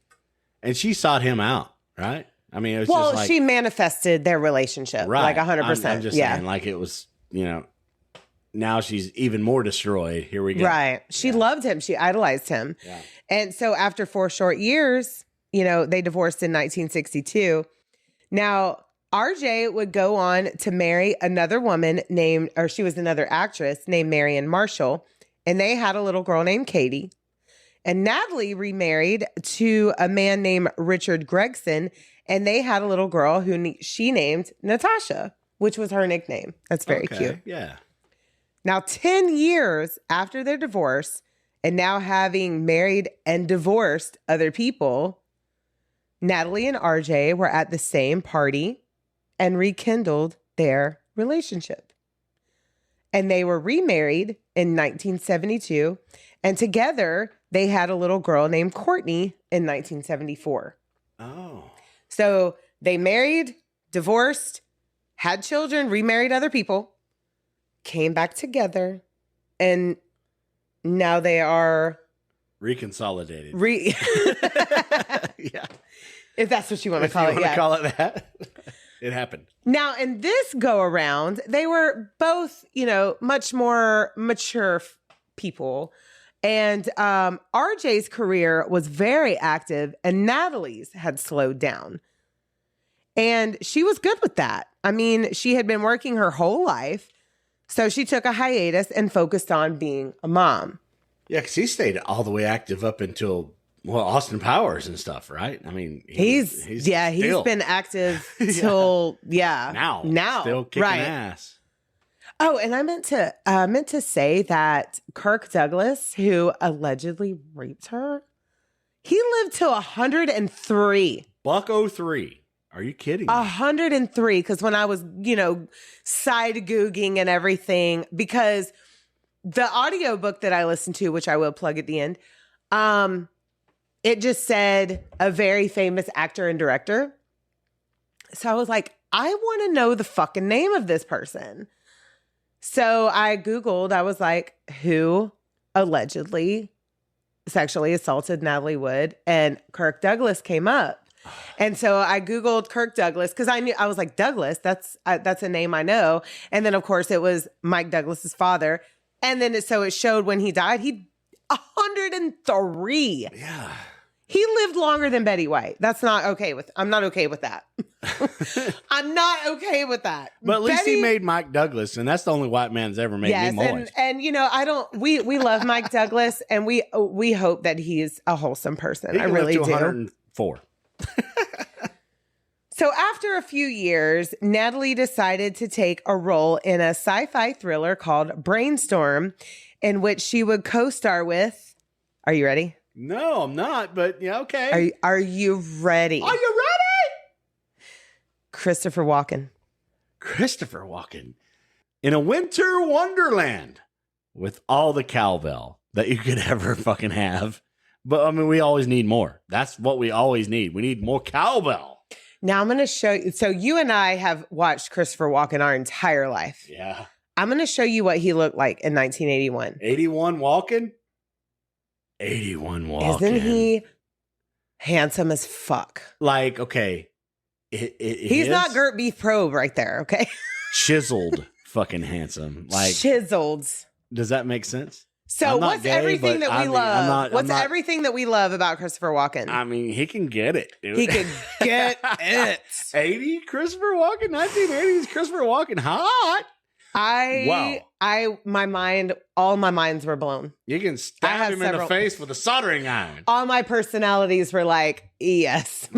And she sought him out, right? I mean, it was just like... she manifested their relationship. Right. Like 100%. I'm just saying, like it was, now she's even more destroyed. Here we go. Right. She loved him. She idolized him. Yeah. And so after 4 short years... they divorced in 1962. Now, RJ would go on to marry another woman she was another actress named Marion Marshall, and they had a little girl named Katie. And Natalie remarried to a man named Richard Gregson, and they had a little girl who she named Natasha, which was her nickname. That's very cute. Yeah. Now, 10 years after their divorce, and now having married and divorced other people, Natalie and RJ were at the same party and rekindled their relationship. And they were remarried in 1972. And together, they had a little girl named Courtney in 1974. Oh. So they married, divorced, had children, remarried other people, came back together, and now they are... Reconsolidated. Yeah. If that's what you want to call it. Yeah. Call it that. It happened. Now, in this go around, they were both, much more mature people. And RJ's career was very active and Natalie's had slowed down. And she was good with that. I mean, she had been working her whole life. So she took a hiatus and focused on being a mom. Yeah, because he stayed all the way active up until, Austin Powers and stuff, right? I mean, he's been active till, now. Still kicking ass. Oh, and I meant to say that Kirk Douglas, who allegedly raped her, he lived till 103. $103. Are you kidding me? 103. Because when I was, side googing and everything, because the audiobook that I listened to, which I will plug at the end, it just said a very famous actor and director. So I was like, I want to know the fucking name of this person. So I Googled, I was like, who allegedly sexually assaulted Natalie Wood? And Kirk Douglas came up. And so I Googled Kirk Douglas because I was like, Douglas, that's a name I know. And then, of course, it was Mike Douglas's father. And then so it showed when he died, 103. Yeah. He lived longer than Betty White. I'm not okay with that. I'm not okay with that. But at least he made Mike Douglas, and that's the only white man that's ever made me moist. And we love Mike Douglas, and we hope that he's a wholesome person. I really do. 104. So after a few years, Natalie decided to take a role in a sci-fi thriller called Brainstorm, in which she would co-star with, are you ready? No, I'm not, but yeah, okay. Are you ready? Are you ready? Christopher Walken. Christopher Walken. In a winter wonderland with all the cowbell that you could ever fucking have. But I mean, we always need more. That's what we always need. We need more cowbell. Now I'm going to show you. So you and I have watched Christopher Walken our entire life. Yeah. I'm going to show you what he looked like in 1981. 81 Walken? 81 Walken. Isn't he handsome as fuck? Like, okay. He's not Gert Beef Probe right there, okay? Chiseled fucking handsome. Like chiseled. Does that make sense? So what's everything that we love? What's everything that we love about Christopher Walken? I mean, he can get it, dude. He can get it. 80 Christopher Walken, 1980s Christopher Walken, hot. All my minds were blown. You can stab him in the face with a soldering iron. All my personalities were like, yes.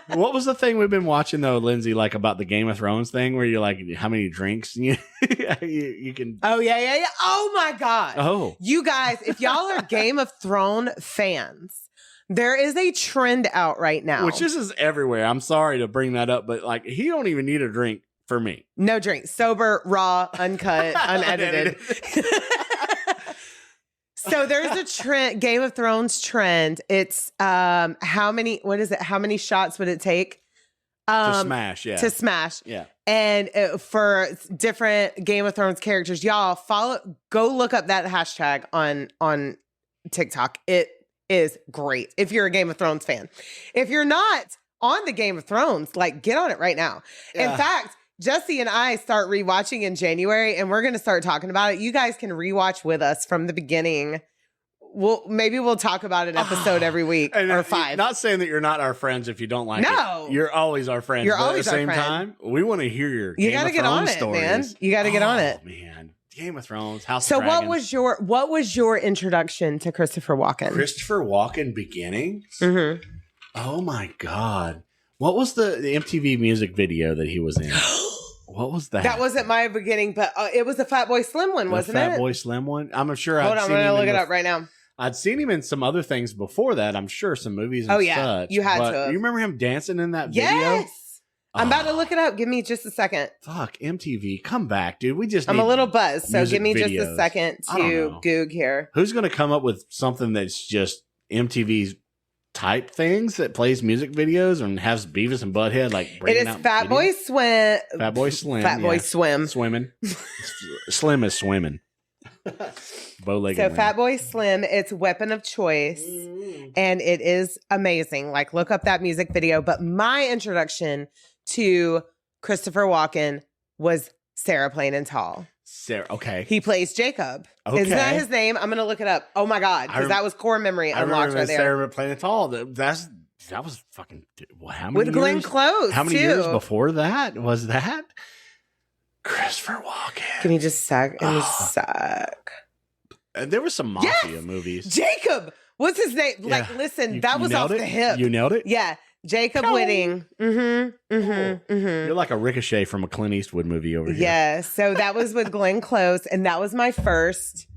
What was the thing we've been watching though, Lindsay? Like about the Game of Thrones thing, where you're like, how many drinks you can? Oh yeah. Oh my god. Oh, You guys, if y'all are Game of Thrones fans, there is a trend out right now. which this is everywhere. I'm sorry to bring that up, but like he don't even need a drink for me. No drinks, sober, raw, uncut, unedited. So there's a trend, Game of Thrones trend. It's how many shots would it take? To smash, yeah. To smash. Yeah. And for different Game of Thrones characters, y'all go look up that hashtag on TikTok. It is great if you're a Game of Thrones fan. If you're not on the Game of Thrones, like get on it right now. Yeah. In fact, Jesse and I start rewatching in January, and we're going to start talking about it. You guys can rewatch with us from the beginning. Maybe we'll talk about an episode every week or 5. Not saying that you're not our friends if you don't like it. You're always our friends. You're but always at the our same friend. time, we want to hear your You Game gotta of get Thrones on it, stories. man. You got to get on it. Oh man, Game of Thrones, House So of Dragons. what was your introduction to Christopher Walken? Christopher Walken beginning? Mm-hmm. Oh my god. What was the MTV music video that he was in? What was that? That wasn't my beginning, but it was the Fatboy Slim one, wasn't it? Fatboy Slim one? I'm sure Hold on, I'm going to look it up right now. I'd seen him in some other things before that. I'm sure some movies and Oh, yeah. such. You had but to have. You remember him dancing in that video? Yes! I'm about to look it up. Give me just a second. Fuck, MTV. Come back, dude. We just I'm need a little buzzed, so music give me just a videos. second I don't to know. Goog here. Who's going to come up with something that's just MTV's type things that plays music videos and has Beavis and Butthead like It bringing is out Fatboy videos? Swim. Fatboy Slim. Fatboy yeah. Swim. Swimming. Slim is swimming. Bow-legged So women. Fatboy Slim, it's Weapon of Choice, and it is amazing. Like, look up that music video. But my introduction to Christopher Walken was Sarah Plain and Tall. Sarah, okay. He plays Jacob. Okay. Isn't that his name? I'm going to look it up. Oh my God. Because that was core memory I unlocked remember right there. Sarah playing it all. That was fucking. How many With Glenn years? Close. How many too. years before that was that? Christopher Walken. Give me just a sec. Give me just a sec. There were some mafia movies. Jacob. What's his name? Yeah. Like, listen, You that was nailed off it? the hip. You nailed it. Yeah. Jacob Cool. Whitting. You're like a ricochet from a Clint Eastwood movie over here. Yeah, so that was with Glenn Close, and that was my first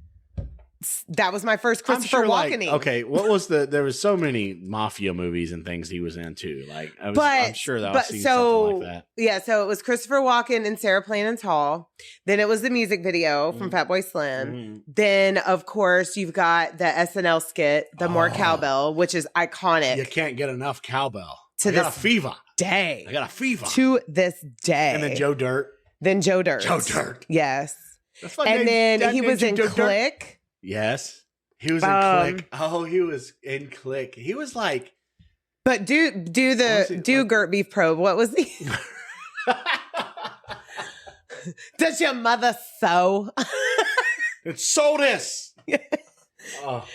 Christopher I'm sure, Walken. okay, what was there was so many mafia movies and things he was in too. Like I'm sure that I've seen something like that. Yeah, so it was Christopher Walken and Sarah Plain and Tall. Then it was the music video from Fatboy Slim. Mhm. Then, of course, you've got the SNL skit, The More Cowbell, which is iconic You can't get enough cowbell. To I got this a fever. day. I got a fever. To this day. And then Joe Dirt. Then Joe Dirt. Joe Dirt. Yes. That's my And name. then That he was in Joe Dirt. Click. Yes. He was in Click. Oh, he was in Click. He was like. But do Gert Beef Probe. What was he? Does your mother sew? It's Sodas. Oh,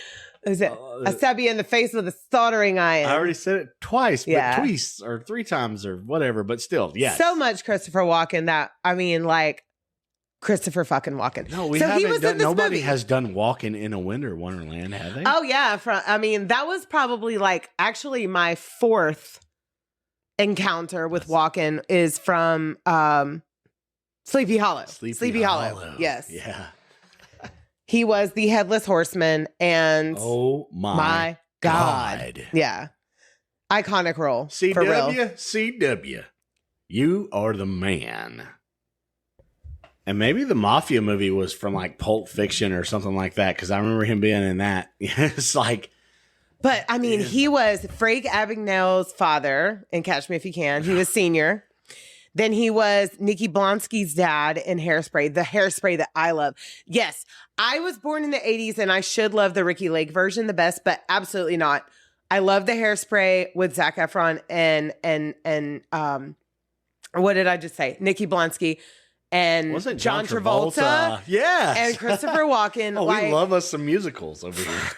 Is it? I stab you in the face with a soldering iron. I already said it twice, but Yeah. twice or 3 times or whatever, but still, yes. So much Christopher Walken that, I mean, like, Christopher fucking Walken. No, we so haven't he was done, in this nobody movie. has done Walking in a Winter Wonderland, have they? Oh, yeah. I mean, that was probably like actually my 4th encounter with Walken is from Sleepy Hollow. Sleepy Hollow. Yes. Yeah. He was the headless horseman and Oh my God. Yeah. Iconic role. For real. CW, you are the man. And maybe the Mafia movie was from like Pulp Fiction or something like that, because I remember him being in that. It's like. But I mean, he was Frank Abagnale's father in Catch Me If You Can. He was senior. Then he was Nikki Blonsky's dad in Hairspray, the Hairspray that I love. Yes, I was born in the 80s and I should love the Ricky Lake version the best, but absolutely not. I love the Hairspray with Zac Efron and what did I just say? Nikki Blonsky and Was it John Travolta. Yeah. And Christopher Walken. Oh, we love us some musicals over here.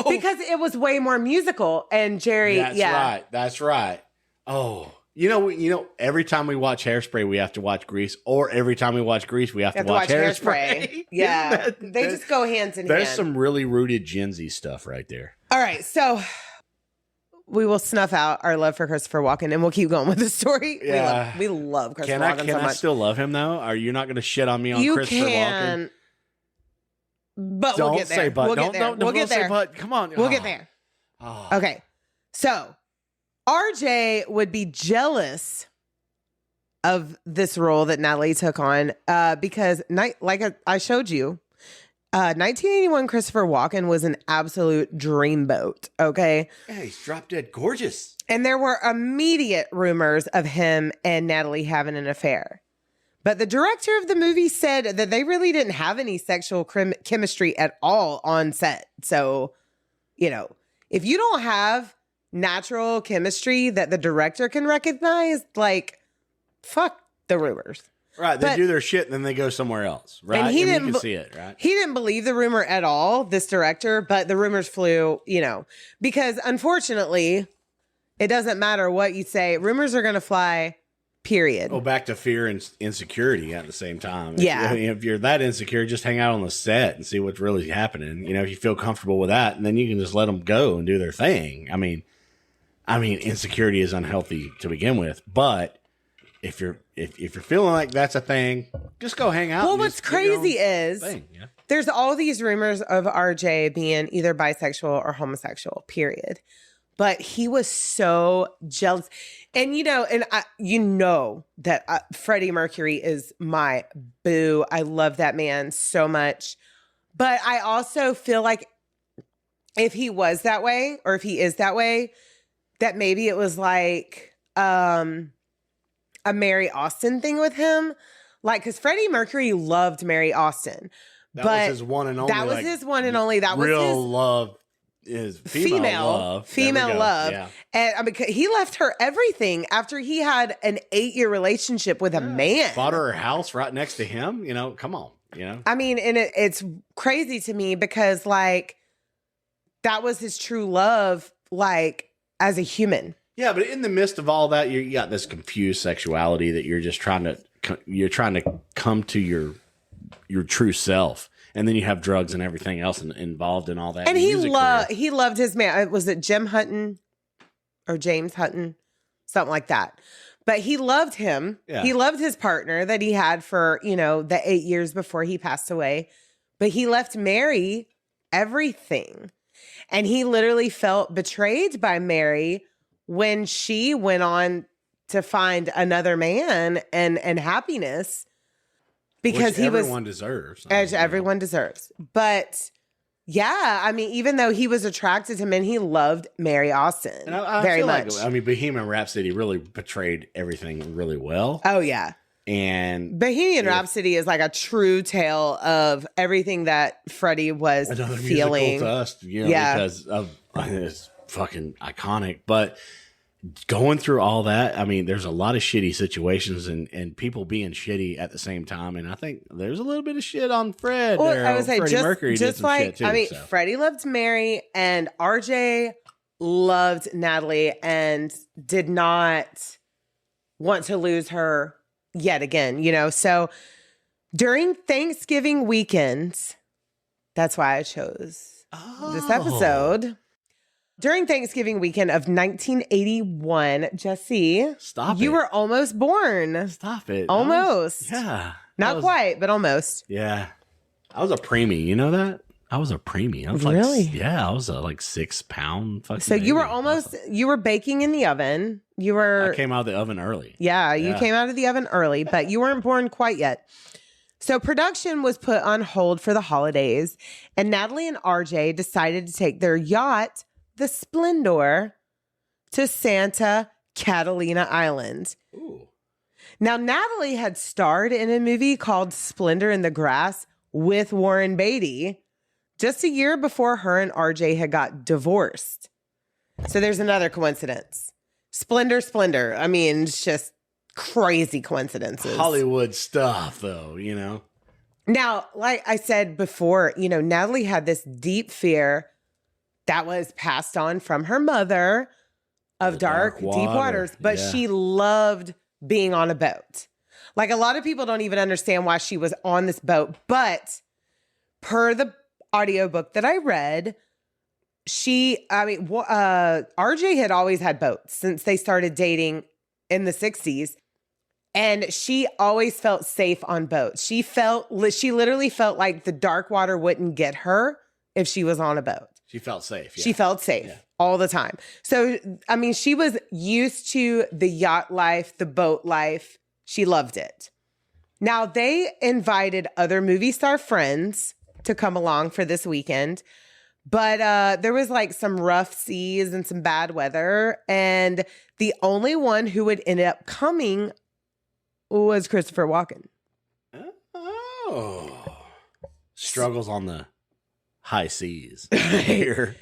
Because it was way more musical. And Jerry, That's right. Oh, you know, every time we watch Hairspray, we have to watch Grease, or every time we watch Grease, we have to watch Hairspray. Yeah, they just go hands in hand. There's some really rooted Gen Z stuff right there. All right, so will snuff out our love for Christopher Walken, and we'll keep going with the story. Yeah. We love Christopher Can Walken so I much. still love him though? Are you not going to shit on me on You Christopher can, Walken? but Don't we'll get there. say but. We'll Don't get there. We'll get say there. but. Come on. We'll get there. Oh. Okay. So RJ would be jealous of this role that Natalie took on because, like I showed you, 1981 Christopher Walken was an absolute dreamboat, okay? Yeah, he's drop dead gorgeous. And there were immediate rumors of him and Natalie having an affair. But the director of the movie said that they really didn't have any sexual chemistry at all on set. So, if you don't have natural chemistry that the director can recognize, like, fuck the rumors. Right, they do their shit and then they go somewhere else, right? And you can see it, right? He didn't believe the rumor at all, this director, but the rumors flew, because unfortunately, it doesn't matter what you say. Rumors are going to fly, period. Oh, back to fear and insecurity at the same time. Yeah. If you're that insecure, just hang out on the set and see what's really happening. If you feel comfortable with that, and then you can just let them go and do their thing. I mean, insecurity is unhealthy to begin with, but if you're feeling like that's a thing, just go hang out. Well, what's crazy is there's all these rumors of RJ being either bisexual or homosexual, period. But he was so jealous. And, that Freddie Mercury is my boo. I love that man so much. But I also feel like if he was that way, or if he is that way, that maybe it was like a Mary Austin thing with him. Like, because Freddie Mercury loved Mary Austin. That was his one and only. That was his one and only. That was his real love. Is female love. Yeah. And he left her everything after he had an 8-year relationship with a man. Bought her house right next to him. Come on. I mean, and it's crazy to me because, like, that was his true love, like, as a human. Yeah, but in the midst of all that, you got this confused sexuality that you're just trying to come to your true self. And then you have drugs and everything else involved in all that. And he loved his man. Was it Jim Hutton or James Hutton? Something like that. But he loved him. Yeah. He loved his partner that he had for, the 8 years before he passed away. But he left Mary everything. And he literally felt betrayed by Mary when she went on to find another man and happiness. Because everyone deserves. Everyone deserves. But yeah, I mean, even though he was attracted to men, he loved Mary Austin very much. Bohemian Rhapsody really portrayed everything really well. Oh, yeah. And Bohemian Rhapsody is like a true tale of everything that Freddie was feeling. To us, because of it's fucking iconic. But going through all that, there's a lot of shitty situations and people being shitty at the same time. And I think there's a little bit of shit on Fred. Well, I would say Mercury just did some like, shit too, so. Freddie loved Mary and RJ loved Natalie and did not want to lose her yet again, So during Thanksgiving weekends, that's why I chose this episode. During Thanksgiving weekend of 1981, Jesse, you were almost born. Stop it. Almost. Not quite, but almost. Yeah. I was a preemie. You know that? I was a preemie. I was really? I was a 6 pound fucking So you were you were baking in the oven. I came out of the oven early. Yeah, you came out of the oven early, but you weren't born quite yet. So production was put on hold for the holidays, and Natalie and RJ decided to take their yacht, the Splendor, to Santa Catalina Island. Ooh. Now, Natalie had starred in a movie called Splendor in the Grass with Warren Beatty just a year before her and RJ had got divorced. So there's another coincidence. Splendor. It's just crazy coincidences. Hollywood stuff, though, Now, like I said before, Natalie had this deep fear that was passed on from her mother of deep waters, but she loved being on a boat. Like, a lot of people don't even understand why she was on this boat, but per the audiobook that I read, RJ had always had boats since they started dating in the 60s. And she always felt safe on boats. She literally felt like the dark water wouldn't get her if she was on a boat. She felt safe. Yeah. She felt safe all the time. So, I mean, she was used to the yacht life, the boat life. She loved it. Now, they invited other movie star friends to come along for this weekend. But there was like some rough seas and some bad weather. And the only one who would end up coming was Christopher Walken. Oh. Struggles on the high seas here.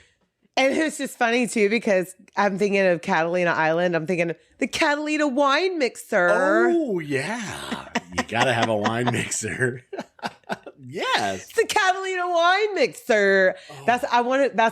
And it's just funny, too, because I'm thinking of Catalina Island. I'm thinking of the Catalina wine mixer. Oh, yeah. You got to have a wine mixer. Yes. It's the Catalina wine mixer. Oh. That's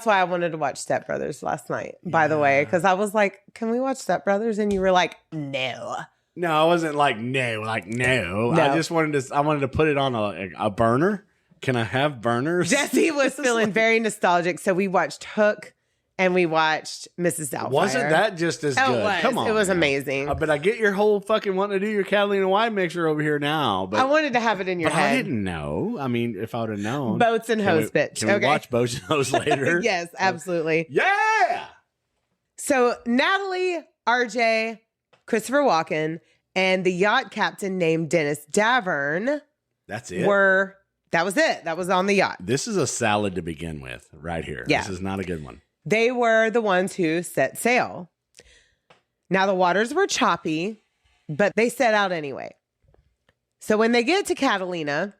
why I wanted to watch Step Brothers last night, by the way, because I was like, can we watch Step Brothers? And you were like, no. No, I wasn't like, no. I just wanted to put it on a burner. Can I have burners? Jesse was feeling very nostalgic. So we watched Hook and we watched Mrs. Doubtfire. Wasn't that just as good? It was. Come on. It was amazing. But I get your whole fucking wanting to do your Catalina wine mixer over here now. But I wanted to have it in your head. I didn't know. I mean, if I would have known. Boats and Hose, bitch. Can we watch Boats and Hose later? Yes, absolutely. Yeah. So Natalie, RJ, Christopher Walken, and the yacht captain named Dennis Davern. That's it. That was it. That was on the yacht. This is a salad to begin with right here. Yeah. This is not a good one. They were the ones who set sail. Now, the waters were choppy, but they set out anyway. So when they get to Catalina,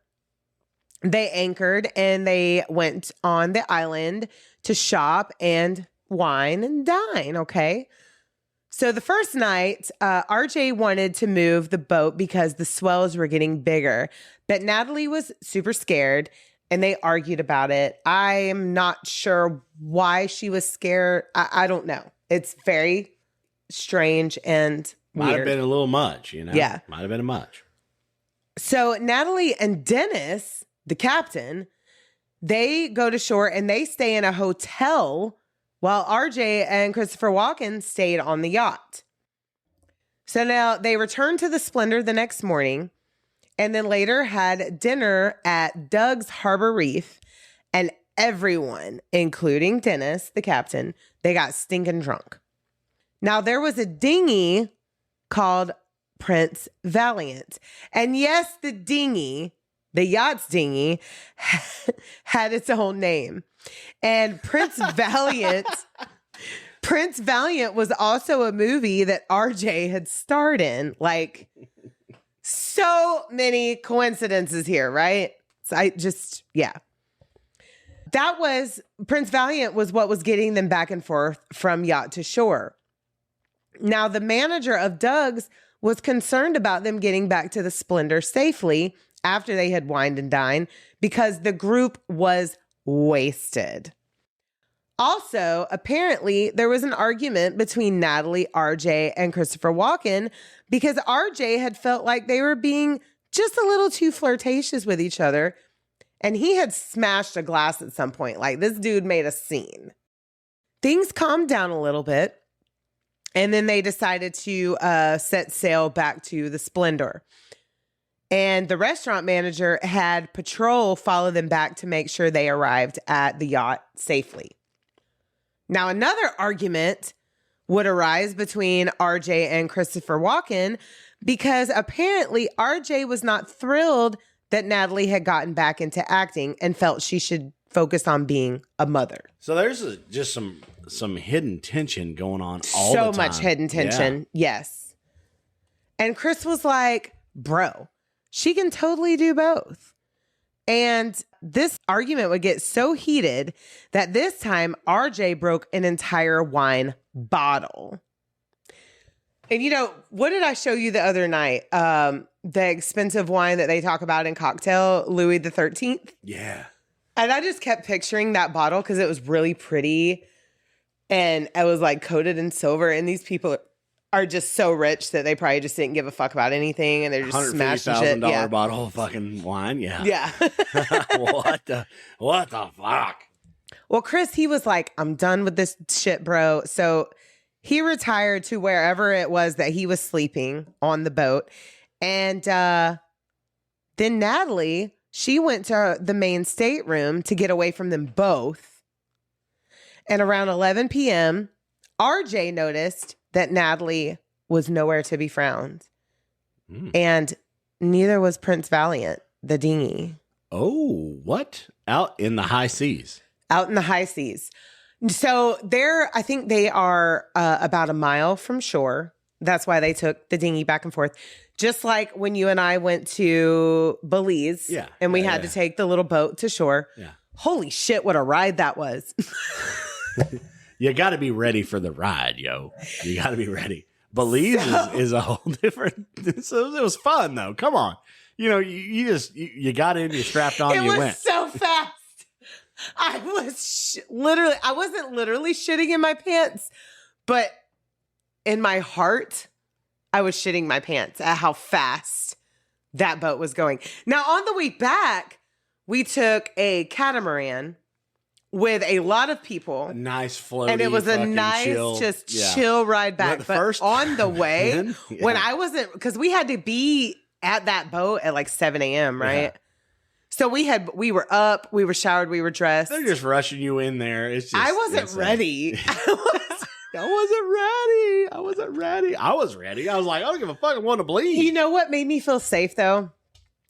they anchored and they went on the island to shop and wine and dine, okay? So the first night, RJ wanted to move the boat because the swells were getting bigger, but Natalie was super scared and they argued about it. I am not sure why she was scared. I don't know. It's very strange and weird. Might have been a little much, you know? Yeah. Might have been much. So Natalie and Dennis, the captain, they go to shore and they stay in a hotel while RJ and Christopher Walken stayed on the yacht. So now they returned to the Splendor the next morning and then later had dinner at Doug's Harbor Reef, and everyone, including Dennis, the captain, they got stinking drunk. Now there was a dinghy called Prince Valiant. And yes, the dinghy, the yacht's dinghy, had its own name. And Prince Valiant was also a movie that RJ had starred in. Like, so many coincidences here, right? So Prince Valiant was what was getting them back and forth from yacht to shore. Now, the manager of Doug's was concerned about them getting back to the Splendor safely after they had wined and dined because the group was wasted. Also, apparently, there was an argument between Natalie, RJ, and Christopher Walken because RJ had felt like they were being just a little too flirtatious with each other, and he had smashed a glass at some point. Like, this dude made a scene. Things calmed down a little bit, and then they decided to set sail back to the Splendor. And the restaurant manager had patrol follow them back to make sure they arrived at the yacht safely. Now, another argument would arise between RJ and Christopher Walken because apparently RJ was not thrilled that Natalie had gotten back into acting and felt she should focus on being a mother. So there's just some hidden tension going on all the time. So much hidden tension, yes. And Chris was like, bro, she can totally do both. And this argument would get so heated that this time RJ broke an entire wine bottle. And you know, what did I show you the other night? The expensive wine that they talk about in Cocktail, Louis the 13th. Yeah. And I just kept picturing that bottle because it was really pretty. And it was like coated in silver. And these people are just so rich that they probably just didn't give a fuck about anything, and they're just smashing shit. $150,000 bottle of fucking wine. Yeah. Yeah. What the fuck? Well, Chris, he was like, I'm done with this shit, bro. So he retired to wherever it was that he was sleeping on the boat. And then Natalie, she went to the main stateroom to get away from them both. And around 11 p.m., RJ noticed that Natalie was nowhere to be found. And neither was Prince Valiant, the dinghy. Oh, what? Out in the high seas. Out in the high seas. So I think they are about a mile from shore. That's why they took the dinghy back and forth. Just like when you and I went to Belize and we had to take the little boat to shore. Yeah. Holy shit, what a ride that was. You got to be ready for the ride, yo. You got to be ready. Belize is a whole different. So it was fun, though. Come on. You know, you got in, you strapped on, you went. It was so fast. I wasn't literally shitting in my pants, but in my heart, I was shitting my pants at how fast that boat was going. Now, on the way back, we took a catamaran with a lot of people. A nice floaty, and it was a nice, chill ride back. But on the way, when I wasn't, because we had to be at that boat at like 7 a.m., right? Yeah. So we were up, we were showered, we were dressed. They're just rushing you in there. It's just I wasn't ready. I wasn't ready. I was ready. I was like, I don't give a fuck. I want to bleed. You know what made me feel safe though?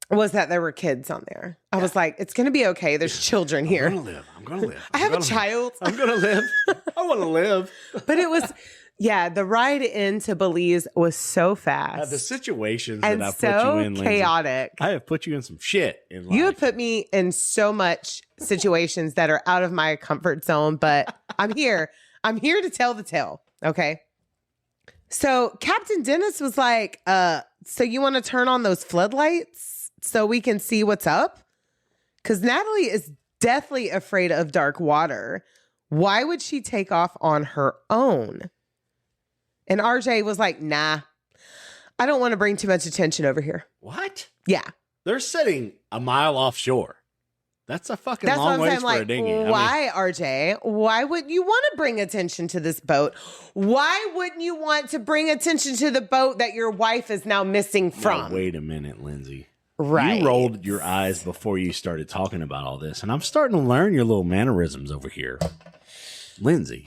Was that there were kids on there. I was like, it's going to be okay. There's children here. I'm going to live. I have a child. I'm going to live. I want to live. But it was, the ride into Belize was so fast. The situations and that I've put you in, chaotic. Lindsay, I have put you in some shit in life. You have put me in so much situations that are out of my comfort zone, but I'm here. I'm here to tell the tale. Okay. So Captain Dennis was like, so you want to turn on those floodlights so we can see what's up? Because Natalie is deathly afraid of dark water. Why would she take off on her own? And RJ was like, nah, I don't want to bring too much attention over here. What? Yeah. They're sitting a mile offshore. That's a fucking long ways for a dinghy. Why, RJ? Why would you want to bring attention to this boat? Why wouldn't you want to bring attention to the boat that your wife is now missing from? Now, wait a minute, Lindsay. Right. You rolled your eyes before you started talking about all this, and I'm starting to learn your little mannerisms over here. Lindsay,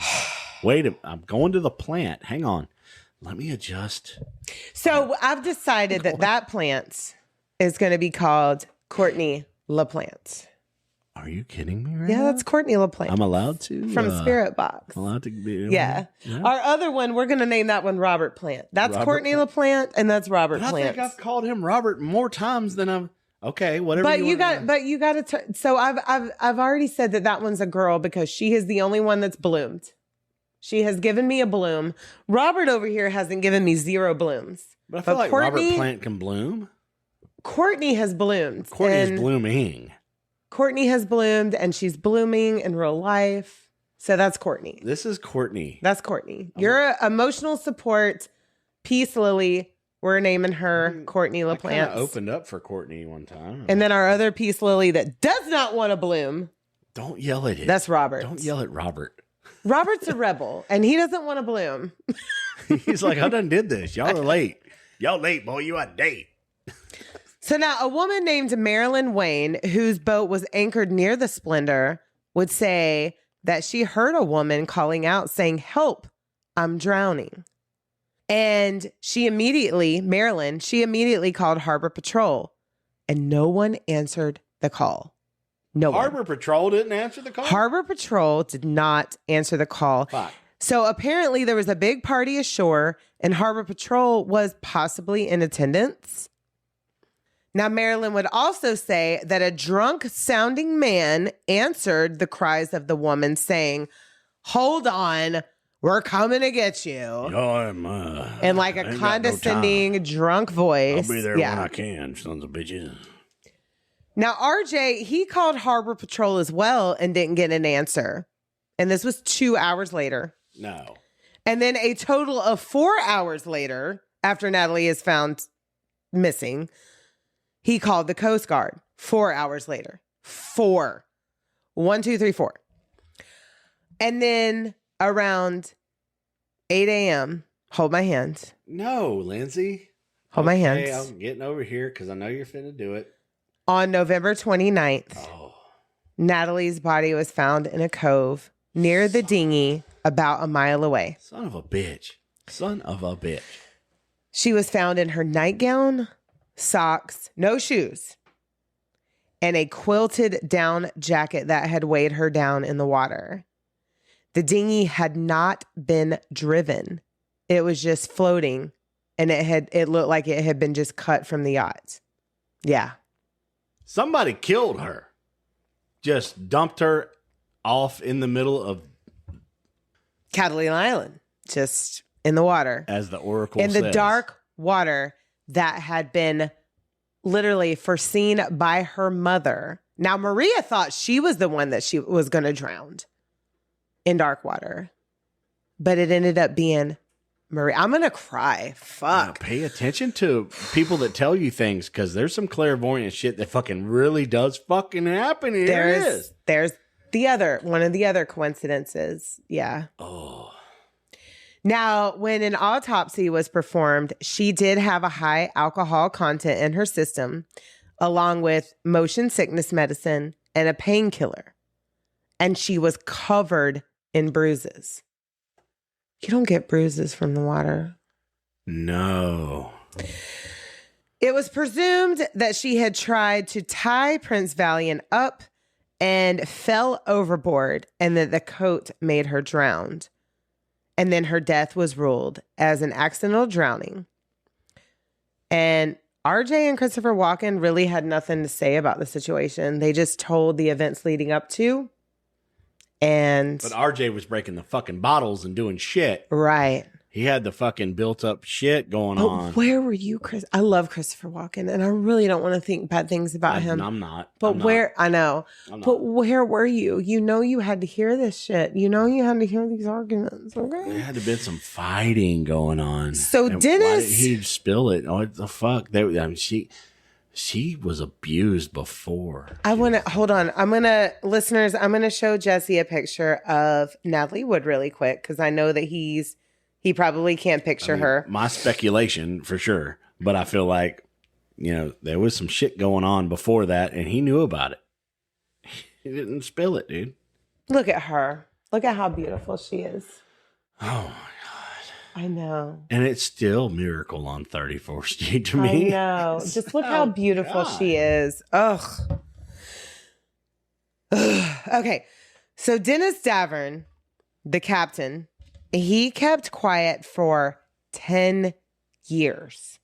I'm going to the plant. Hang on. Let me adjust. So I've decided that plant is going to be called Courtney LaPlante. Are you kidding me right now? Yeah, that's Courtney LaPlante. I'm allowed to? From Spirit Box. Allowed to be? Yeah. Our other one, we're going to name that one Robert Plant. That's Courtney LaPlante, and that's Robert Plant. I think I've called him Robert more times than I've... Okay, whatever. But you got to... So I've already said that one's a girl because she is the only one that's bloomed. She has given me a bloom. Robert over here hasn't given me 0 blooms. But I feel like Courtney, Robert Plant can bloom. Courtney has bloomed. Courtney is blooming. Courtney has bloomed, and she's blooming in real life. So that's Courtney. This is Courtney. That's Courtney. You're emotional support, peace lily. We're naming her Courtney LaPlante. I kind of opened up for Courtney one time. And then our other peace lily that does not want to bloom. Don't yell at it. That's Robert. Don't yell at Robert. Robert's a rebel, and he doesn't want to bloom. He's like, I done did this. Y'all are late. Y'all late, boy. You on date. So now a woman named Marilyn Wayne, whose boat was anchored near the Splendor, would say that she heard a woman calling out saying, "Help, I'm drowning." And Marilyn called Harbor Patrol, and no one answered the call. No one. Harbor Patrol didn't answer the call? Harbor Patrol did not answer the call. Fuck. So apparently there was a big party ashore, and Harbor Patrol was possibly in attendance. Now, Marilyn would also say that a drunk-sounding man answered the cries of the woman, saying, "Hold on, we're coming to get you." In like a condescending, drunk voice. I'll be there when I can, sons of bitches. Now, RJ, he called Harbor Patrol as well and didn't get an answer. And this was 2 hours later. No. And then a total of 4 hours later, after Natalie is found missing, he called the Coast Guard 4 hours later. 4. 1, 2, 3, 4. And then around 8 a.m., hold my hand. No, Lindsay. Hold my hand. Okay, I'm getting over here because I know you're finna do it. On November 29th, Natalie's body was found in a cove near the dinghy about a mile away. Son of a bitch. Son of a bitch. She was found in her nightgown, socks, no shoes, and a quilted down jacket that had weighed her down in the water. The dinghy had not been driven. It was just floating, and it looked like it had been just cut from the yacht. Yeah. Somebody killed her. Just dumped her off in the middle of Catalina Island, just in the water. As the Oracle in says. the dark water that had been literally foreseen by her mother. Now, Maria thought she was the one that she was going to drown in dark water, but it ended up being Maria. I'm going to cry. Fuck. Now, pay attention to people that tell you things, because there's some clairvoyant shit that fucking really does fucking happen. There's one of the other coincidences. Yeah. Oh. Now, when an autopsy was performed, she did have a high alcohol content in her system, along with motion sickness medicine and a painkiller. And she was covered in bruises. You don't get bruises from the water. No. It was presumed that she had tried to tie Prince Valiant up and fell overboard, and that the coat made her drown. And then her death was ruled as an accidental drowning. And RJ and Christopher Walken really had nothing to say about the situation. They just told the events leading up to. But RJ was breaking the fucking bottles and doing shit. Right. He had the fucking built up shit going on. Where were you, Chris? I love Christopher Walken, and I really don't want to think bad things about him. I'm not. But I know. But where were you? You know you had to hear this shit. You know you had to hear these arguments, okay? There had to be some fighting going on. So and Dennis... Why did he spill it? Oh, what the fuck? She was abused before. Hold on. Listeners, I'm going to show Jesse a picture of Natalie Wood really quick, because I know that he probably can't picture her. My speculation for sure, but I feel like, there was some shit going on before that, and he knew about it. He didn't spill it, dude. Look at her. Look at how beautiful she is. Oh my God. I know. And it's still Miracle on 34th Street to me. I know. Just look how beautiful she is. Ugh. Okay. So Dennis Davern, the captain, he kept quiet for 10 years.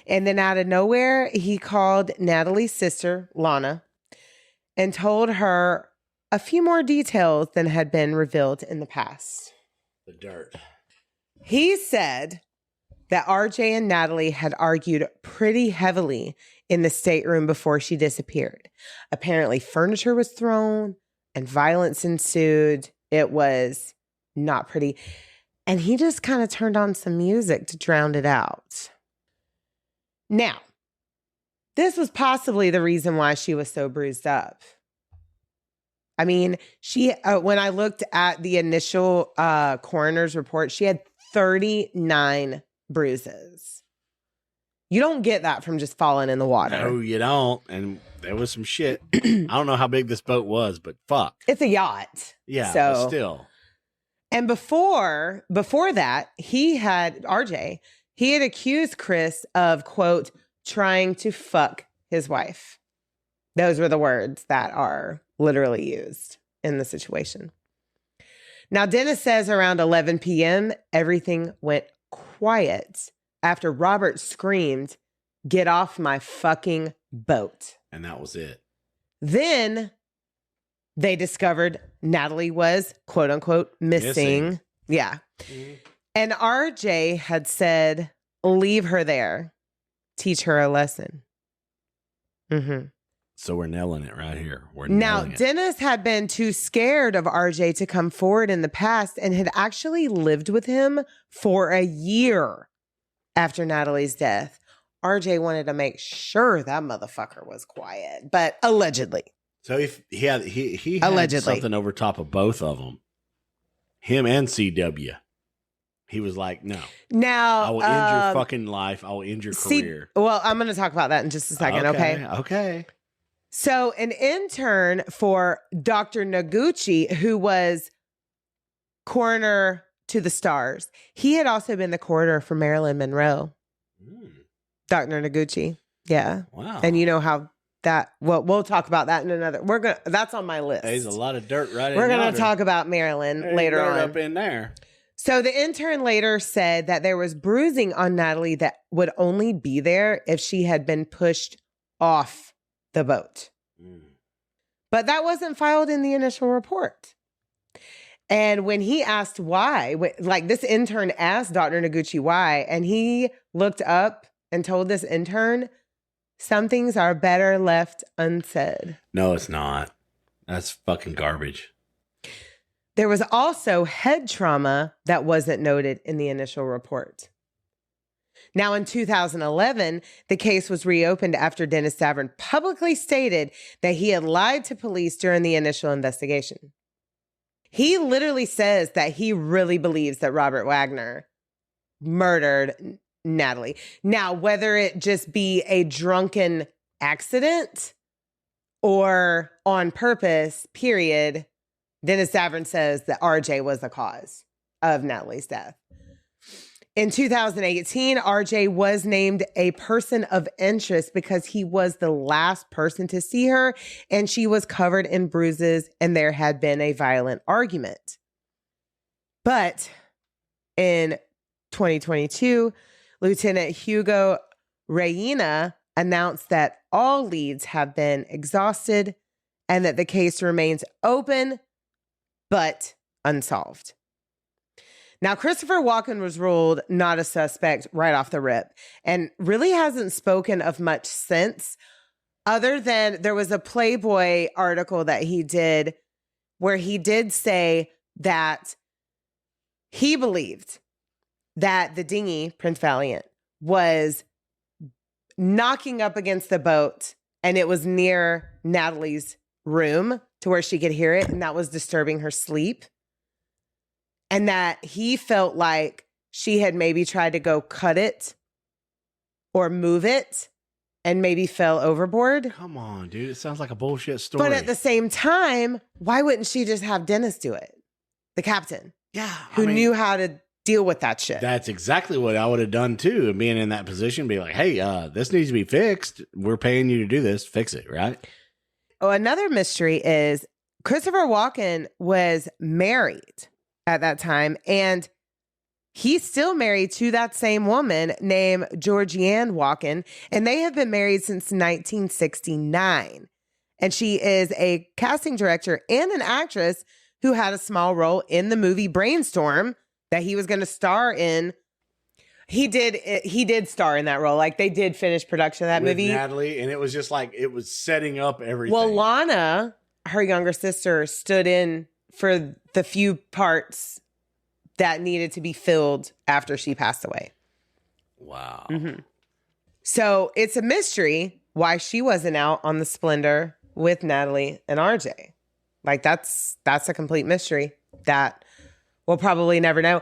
And then out of nowhere, he called Natalie's sister, Lana, and told her a few more details than had been revealed in the past. The dirt. He said that RJ and Natalie had argued pretty heavily in the stateroom before she disappeared. Apparently, furniture was thrown and violence ensued. It was not pretty. And he just kind of turned on some music to drown it out. Now, this was possibly the reason why she was so bruised up. I mean, when I looked at the initial coroner's report, she had 39 bruises. You don't get that from just falling in the water. No, you don't. And there was some shit. I don't know how big this boat was, but fuck. It's a yacht. Yeah, so, but still. And before that, RJ had accused Chris of, quote, trying to fuck his wife. Those were the words that are literally used in the situation. Now, Dennis says around 11 p.m., everything went quiet after Robert screamed, "Get off my fucking boat." And that was it. Then they discovered Natalie was, quote unquote, missing. Yeah. Mm-hmm. And RJ had said, leave her there. Teach her a lesson. Mm-hmm. So we're nailing it right here. Now, Dennis had been too scared of RJ to come forward in the past and had actually lived with him for a year after Natalie's death. RJ wanted to make sure that motherfucker was quiet, but allegedly. So he had allegedly something over top of both of them. Him and CW. He was like, no. Now, I will end your fucking life. I will end your career. Well, I'm going to talk about that in just a second, okay? Okay. So an intern for Dr. Noguchi, who was coroner to the stars, he had also been the coroner for Marilyn Monroe. Dr. Noguchi. Yeah. Wow. And you know how that, well, we'll talk about that in another, that's on my list. There's a lot of dirt right in We're going to talk about Marilyn later on. Up in there. So the intern later said that there was bruising on Natalie that would only be there if she had been pushed off the boat. But that wasn't filed in the initial report. And when he asked why, like this intern asked Dr. Noguchi why, and he looked up and told this intern, some things are better left unsaid. No, it's not. That's fucking garbage. There was also head trauma that wasn't noted in the initial report. Now, in 2011, the case was reopened after Dennis Savran publicly stated that he had lied to police during the initial investigation. He literally says that he really believes that Robert Wagner murdered Natalie. Now, whether it just be a drunken accident or on purpose, period, Dennis Savran says that RJ was the cause of Natalie's death. In 2018, RJ was named a person of interest because he was the last person to see her, and she was covered in bruises, and there had been a violent argument. But in 2022, Lieutenant Hugo Reina announced that all leads have been exhausted and that the case remains open but unsolved. Now, Christopher Walken was ruled not a suspect right off the rip and really hasn't spoken of much since, other than there was a Playboy article that he did where he did say that he believed that the dinghy, Prince Valiant, was knocking up against the boat and it was near Natalie's room to where she could hear it, and that was disturbing her sleep. And that he felt like she had maybe tried to go cut it or move it and maybe fell overboard. Come on, dude. It sounds like a bullshit story. But at the same time, why wouldn't she just have Dennis do it? The captain. Yeah. Who knew how to deal with that shit. That's exactly what I would have done too. And being in that position, be like, hey, this needs to be fixed. We're paying you to do this. Fix it, right? Oh, another mystery is Christopher Walken was married at that time, and he's still married to that same woman named Georgianne Walken, and they have been married since 1969. And she is a casting director and an actress who had a small role in the movie Brainstorm that he was going to star in. He did star in that role. Like, they did finish production of that movie. Natalie, and it was just like, it was setting up everything. Well, Lana, her younger sister, stood in for the few parts that needed to be filled after she passed away. Wow. Mm-hmm. So it's a mystery why she wasn't out on the Splendor with Natalie and RJ. Like, that's a complete mystery that we'll probably never know.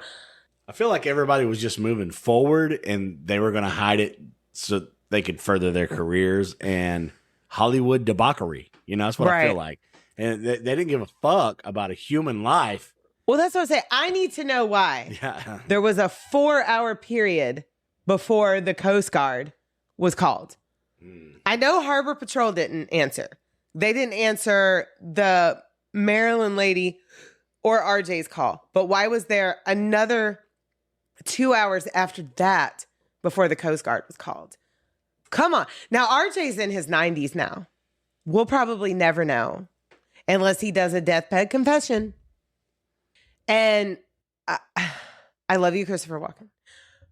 I feel like everybody was just moving forward and they were going to hide it so they could further their careers and Hollywood debauchery. You know, that's what I feel like. And they didn't give a fuck about a human life. Well, that's what I'm saying. I need to know why. Yeah. There was a 4-hour period before the Coast Guard was called. I know Harbor Patrol didn't answer. They didn't answer the Maryland lady or RJ's call. But why was there another 2 hours after that before the Coast Guard was called? Come on. Now, RJ's in his 90s now. We'll probably never know unless he does a deathbed confession. And I love you, Christopher Walken.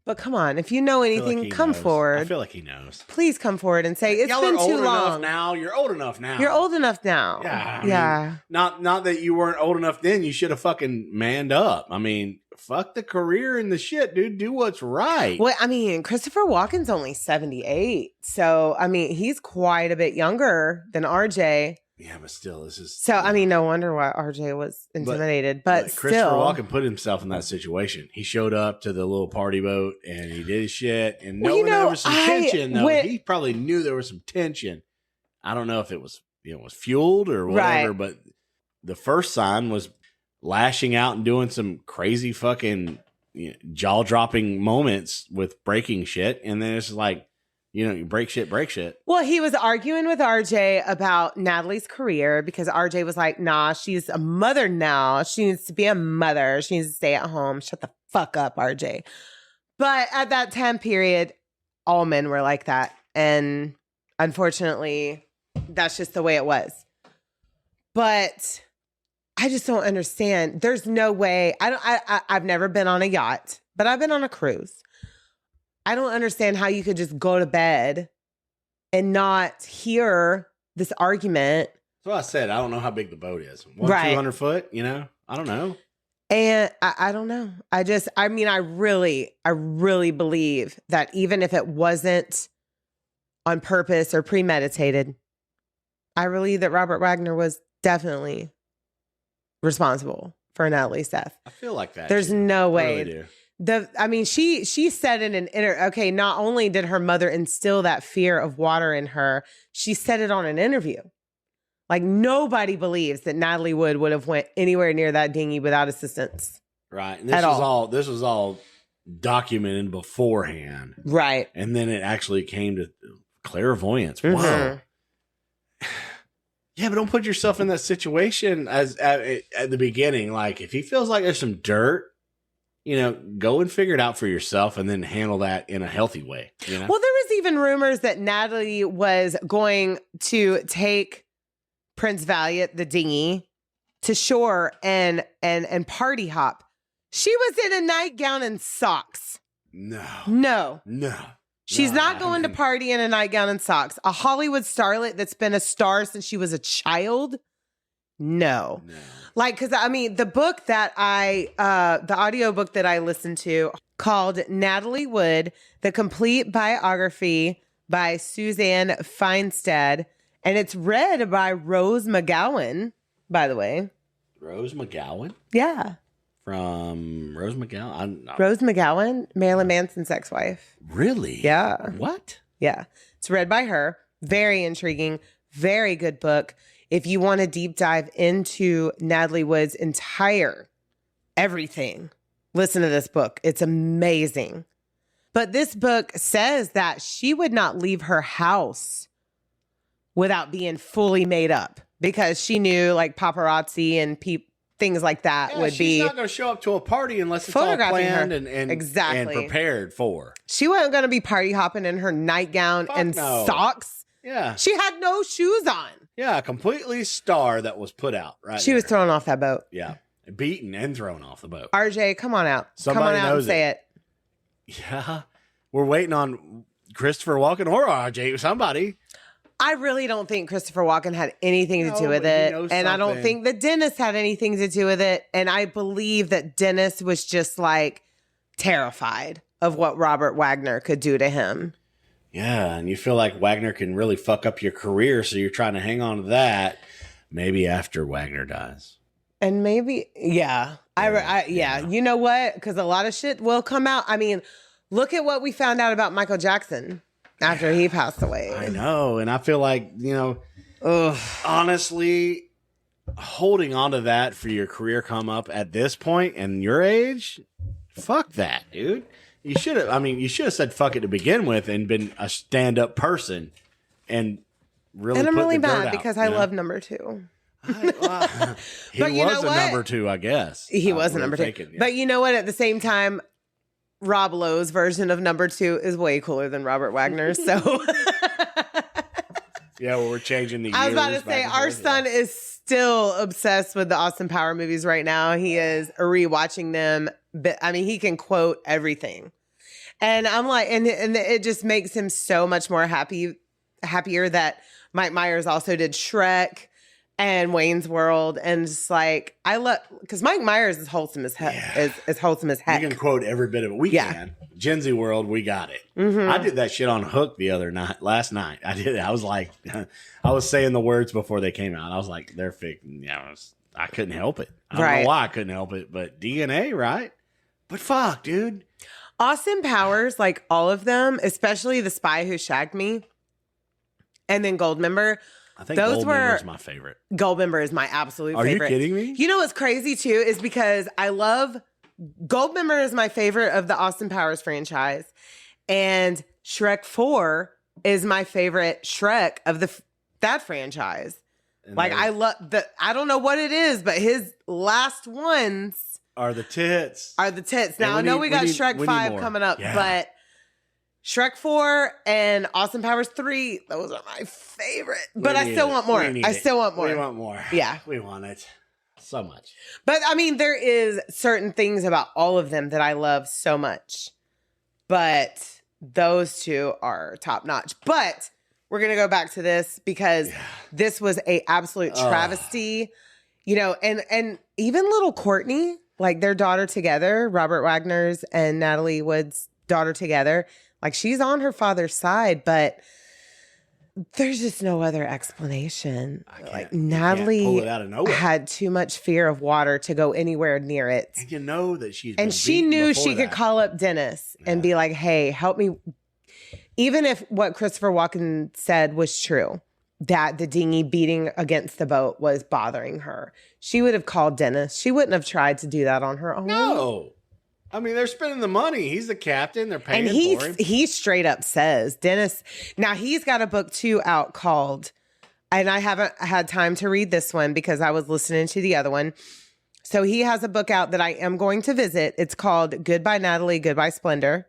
But come on, if you know anything, come forward. I feel like he knows. Please come forward and say, it's been too long. You're old enough now. You're old enough now. Yeah. Yeah. Mean, not that you weren't old enough then. You should have fucking manned up. I mean, fuck the career and the shit, dude. Do what's right. Well, I mean, Christopher Walken's only 78. So, I mean, he's quite a bit younger than RJ. Yeah, but still, this is So, I mean, no wonder why RJ was intimidated. But Christopher still, Walken put himself in that situation. He showed up to the little party boat and he did his shit. And Well, knowing you know, there was some tension, though, went- he probably knew there was some tension. I don't know if it was, was fueled or whatever, Right. but the first sign was lashing out and doing some crazy fucking jaw-dropping moments with breaking shit. And then it's like, you break shit. Well, he was arguing with RJ about Natalie's career because RJ was like, nah, she's a mother now. She needs to be a mother. She needs to stay at home. Shut the fuck up, RJ. But at that time period, all men were like that. And unfortunately, that's just the way it was. But I just don't understand. There's no way. I've never been on a yacht, but I've been on a cruise. I don't understand how you could just go to bed and not hear this argument. That's what I said. I don't know how big the boat is. Right. 200 foot, I don't know. And I don't know. I really believe that even if it wasn't on purpose or premeditated, I believe that Robert Wagner was definitely responsible for Natalie's death. I feel like that. There's no way. I really do. She said in an okay, not only did her mother instill that fear of water in her, she said it on an interview. Like nobody believes that Natalie Wood would have went anywhere near that dinghy without assistance. Right. And this was all documented beforehand. Right. And then it actually came to clairvoyance. Mm-hmm. Whoa. Yeah, but don't put yourself in that situation as at the beginning. Like if he feels like there's some dirt, go and figure it out for yourself and then handle that in a healthy way. Well, there was even rumors that Natalie was going to take Prince Valiant, the dinghy, to shore and party hop. She was in a nightgown and socks. No. She's not going to party in a nightgown and socks. A Hollywood starlet that's been a star since she was a child. No. Like, because the book that the audiobook that I listened to called Natalie Wood, The Complete Biography by Suzanne Feinstead. And it's read by Rose McGowan, by the way. Rose McGowan? Yeah. From Rose McGowan? Rose McGowan, Marilyn Manson's ex-wife. Really? Yeah. What? Yeah. It's read by her. Very intriguing. Very good book. If you want to deep dive into Natalie Wood's entire everything, listen to this book. It's amazing. But this book says that she would not leave her house without being fully made up because she knew like paparazzi and things like that would be. She's not going to show up to a party unless it's all planned and exactly. and prepared for. She wasn't going to be party hopping in her nightgown socks. Yeah. She had no shoes on. Yeah, completely star that was put out, right? She was thrown off that boat. Yeah. Beaten and thrown off the boat. RJ, come on out. Somebody come on out knows and say it. Yeah. We're waiting on Christopher Walken or RJ, somebody. I really don't think Christopher Walken had anything to do with it. And I don't think that Dennis had anything to do with it. And I believe that Dennis was just like terrified of what Robert Wagner could do to him. Yeah, and you feel like Wagner can really fuck up your career, so you're trying to hang on to that maybe after Wagner dies. And maybe, yeah. Yeah. You know what? Because a lot of shit will come out. I mean, look at what we found out about Michael Jackson after he passed away. I know, and I feel like, honestly, holding on to that for your career come up at this point and your age, fuck that, dude. You should have said fuck it to begin with and been a stand-up person and really. And I'm really mad because I love number 2. He was a number 2, I guess. He was a number 2. Yeah. But you know what? At the same time, Rob Lowe's version of number 2 is way cooler than Robert Wagner's. So yeah, well, we're changing the years. I was about to say, our son is still obsessed with the Austin Power movies right now. He is rewatching them. But I mean, he can quote everything. And I'm like, and it just makes him so much more happier that Mike Myers also did Shrek. and Wayne's World, and just like I love because Mike Myers is wholesome as heck. Yeah. Is wholesome as heck. You can quote every bit of it. We can. Gen Z World, we got it. Mm-hmm. I did that shit on Hook last night. I did it. I was like, I was saying the words before they came out. I was like, they're fake. Yeah, I couldn't help it. I don't know why I couldn't help it, but DNA, right? But fuck, dude. Austin Powers, like all of them, especially The Spy Who Shagged Me, and then Goldmember. I think Goldmember is my favorite. Goldmember is my absolute favorite. Are you kidding me? You know what's crazy too is because I love Goldmember is my favorite of the Austin Powers franchise, and Shrek 4 is my favorite Shrek of that franchise. And like I love I don't know what it is, but his last ones are the tits. Now I know we got Shrek 5 coming up, but Shrek 4 and Austin Powers 3, those are my favorite. But I still want more. I still want more. We want more. Yeah. We want it so much. But I mean, there is certain things about all of them that I love so much. But those two are top notch. But we're going to go back to this because this was a absolute travesty. You know, and even little Courtney, like their daughter together, Robert Wagner's and Natalie Wood's daughter together, like she's on her father's side, but there's just no other explanation. Like Natalie pull it out of nowhere. Had too much fear of water to go anywhere near it. And you know that she knew she could call up Dennis and be like, hey, help me. Even if what Christopher Walken said was true, that the dinghy beating against the boat was bothering her, she would have called Dennis. She wouldn't have tried to do that on her own. No. I mean, they're spending the money. He's the captain. They're paying for him. He straight up says, Dennis, now he's got a book too out called, and I haven't had time to read this one because I was listening to the other one. So he has a book out that I am going to visit. It's called Goodbye Natalie, Goodbye Splendor.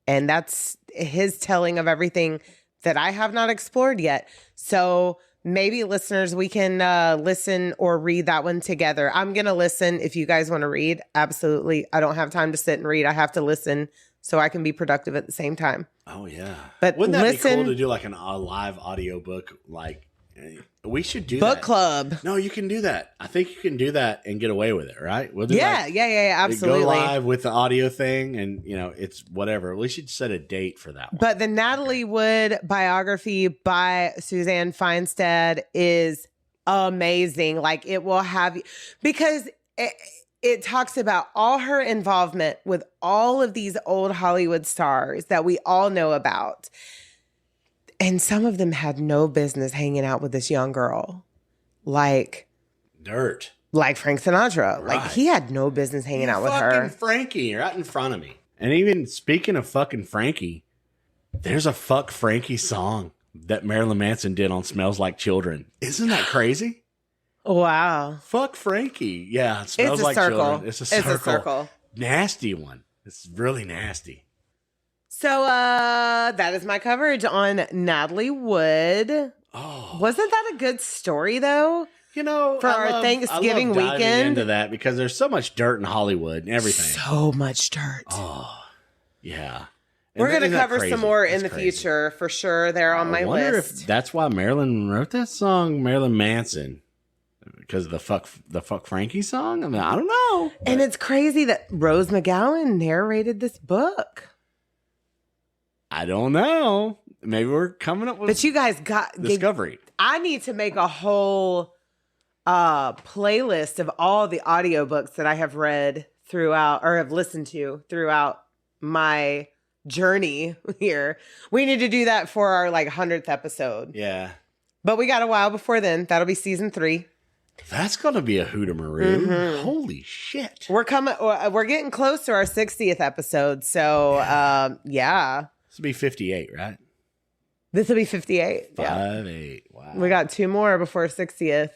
And that's his telling of everything that I have not explored yet. So maybe listeners, we can listen or read that one together. I'm going to listen if you guys want to read. Absolutely. I don't have time to sit and read. I have to listen so I can be productive at the same time. Oh, yeah. But wouldn't that be cool to do like a live audiobook? Like, we should do book that. club. No, you can do that. I think you can do that and get away with it, right? Yeah, absolutely. Go live with the audio thing and, you know, it's whatever. We should set a date for that one. But the Natalie Wood biography by Suzanne Feinstead is amazing. Like it will have, because it talks about all her involvement with all of these old Hollywood stars that we all know about. And some of them had no business hanging out with this young girl. Like dirt. Like Frank Sinatra. Right. Like he had no business hanging out with her. Fucking Frankie right in front of me. And even speaking of fucking Frankie, there's a Fuck Frankie song that Marilyn Manson did on Smells Like Children. Isn't that crazy? Wow. Fuck Frankie. Yeah. It smells like children. It's a circle. Nasty one. It's really nasty. So that is my coverage on Natalie Wood. Oh, wasn't that a good story though? You know, for our Thanksgiving weekend, into that because there's so much dirt in Hollywood and everything. So much dirt. Oh, yeah. We're gonna cover some more in the future for sure. They're on my list. I wonder if that's why Marilyn wrote that song, Marilyn Manson, because of the fuck Frankie song. I mean, I don't know. And it's crazy that Rose McGowan narrated this book. I don't know. Maybe we're coming up with. But you guys got discovery. I need to make a whole playlist of all the audiobooks that I have read throughout or have listened to throughout my journey here. We need to do that for our 100th episode. Yeah. But we got a while before then. That'll be season 3. That's gonna be a hootamaroo. Mm-hmm. Holy shit. We're getting close to our 60th episode. So yeah. This will be 58, right? This will be 58. 58. Wow. We got 2 more before 60th.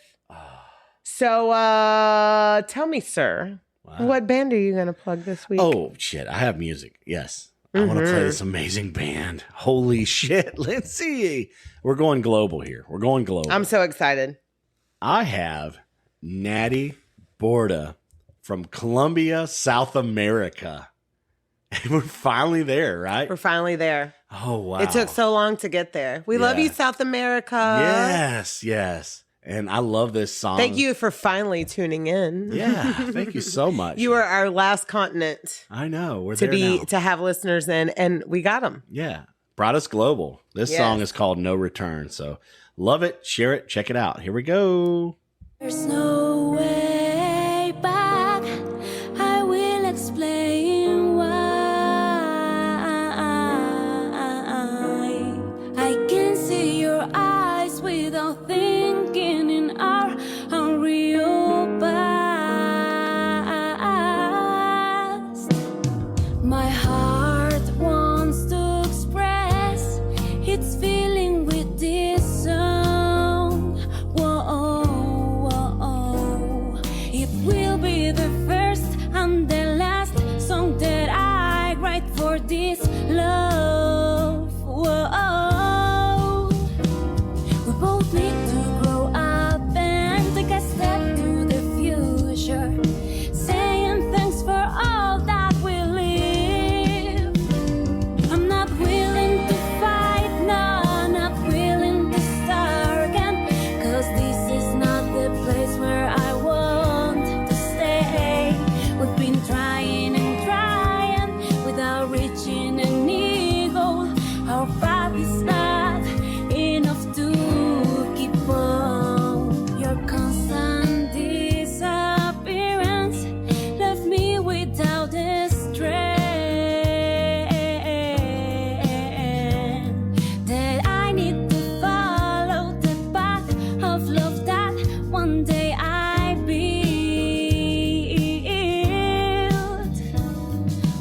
So tell me, sir, what band are you going to plug this week? Oh, shit. I have music. Yes. I want to play this amazing band. Holy shit. Let's see. We're going global here. We're going global. I'm so excited. I have Natty Borda from Colombia, South America. And we're finally there, right? We're finally there. Oh, wow. It took so long to get there. We love you, South America. Yes, yes. And I love this song. Thank you for finally tuning in. Yeah, thank you so much. You were our last continent. I know. We're to there now. to have listeners in, and we got them. Yeah. Brought us global. This song is called No Return. So love it, share it, check it out. Here we go. There's no way back. I will explain why. I can see your eyes without thinking in our unreal past. My heart wants to express its feeling with this song. Whoa, whoa. It will be the first and the last song that I write for this love. Whoa. We both need to grow up and take a step to the future, saying thanks for all that we live. I'm not willing to fight, no, not willing to start again, 'cause this is not the place where I want to stay. We've been trying and trying without reaching any goal. Our path is not enough to keep on. Your constant disappearance left me without a strength that I need to follow the path of love that one day I built.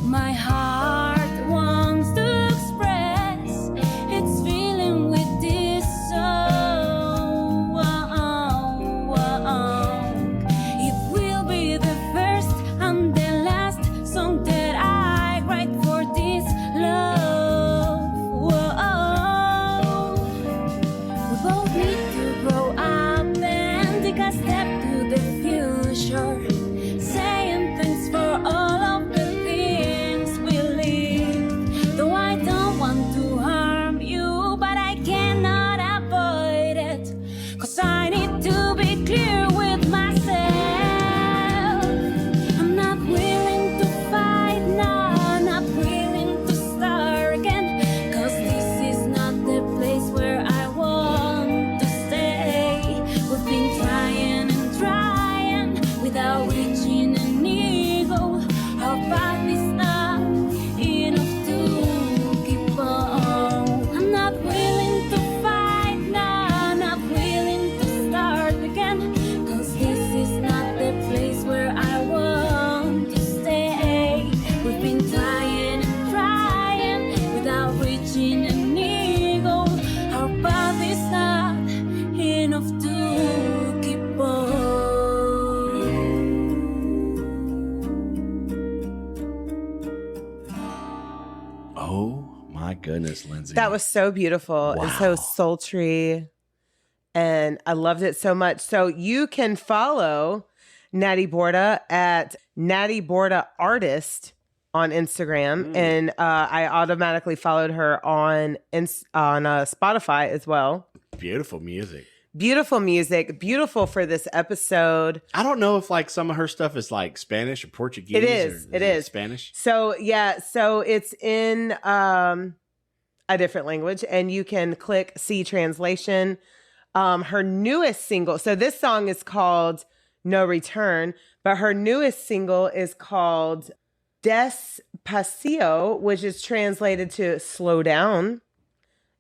My heart wants to express its feeling with this song. It will be the first and the last song that I write for this love. We both need to grow up and take a step to the future, saying thanks for all of the things we live. Though I don't want to harm you, but I cannot avoid it, 'cause I need to be clear with myself. I'm not willing to fight, no, not willing to start again, 'cause this is not the place where I want to stay. We've been trying and trying without reaching any goal. Our path is not enough to keep on. I'm not willing to fight, no, not willing to start again, 'cause this is not the place where I want to stay. We've been trying and trying without reaching any goal. Our path is not enough to keep on. Oh my goodness, Lindsay. That was so beautiful and so Wow. sultry. And I loved it so much. So you can follow Natty Borda at Natty Borda Artist on Instagram. And I automatically followed her on Spotify as well. beautiful music. Beautiful music. Beautiful for this episode. I don't know if like some of her stuff is like Spanish or Portuguese. It is. Or It is. Spanish. So yeah, so it's in a different language, and you can click see translation. Her newest single. So this song is called No Return, but her newest single is called Despacio, which is translated to slow down.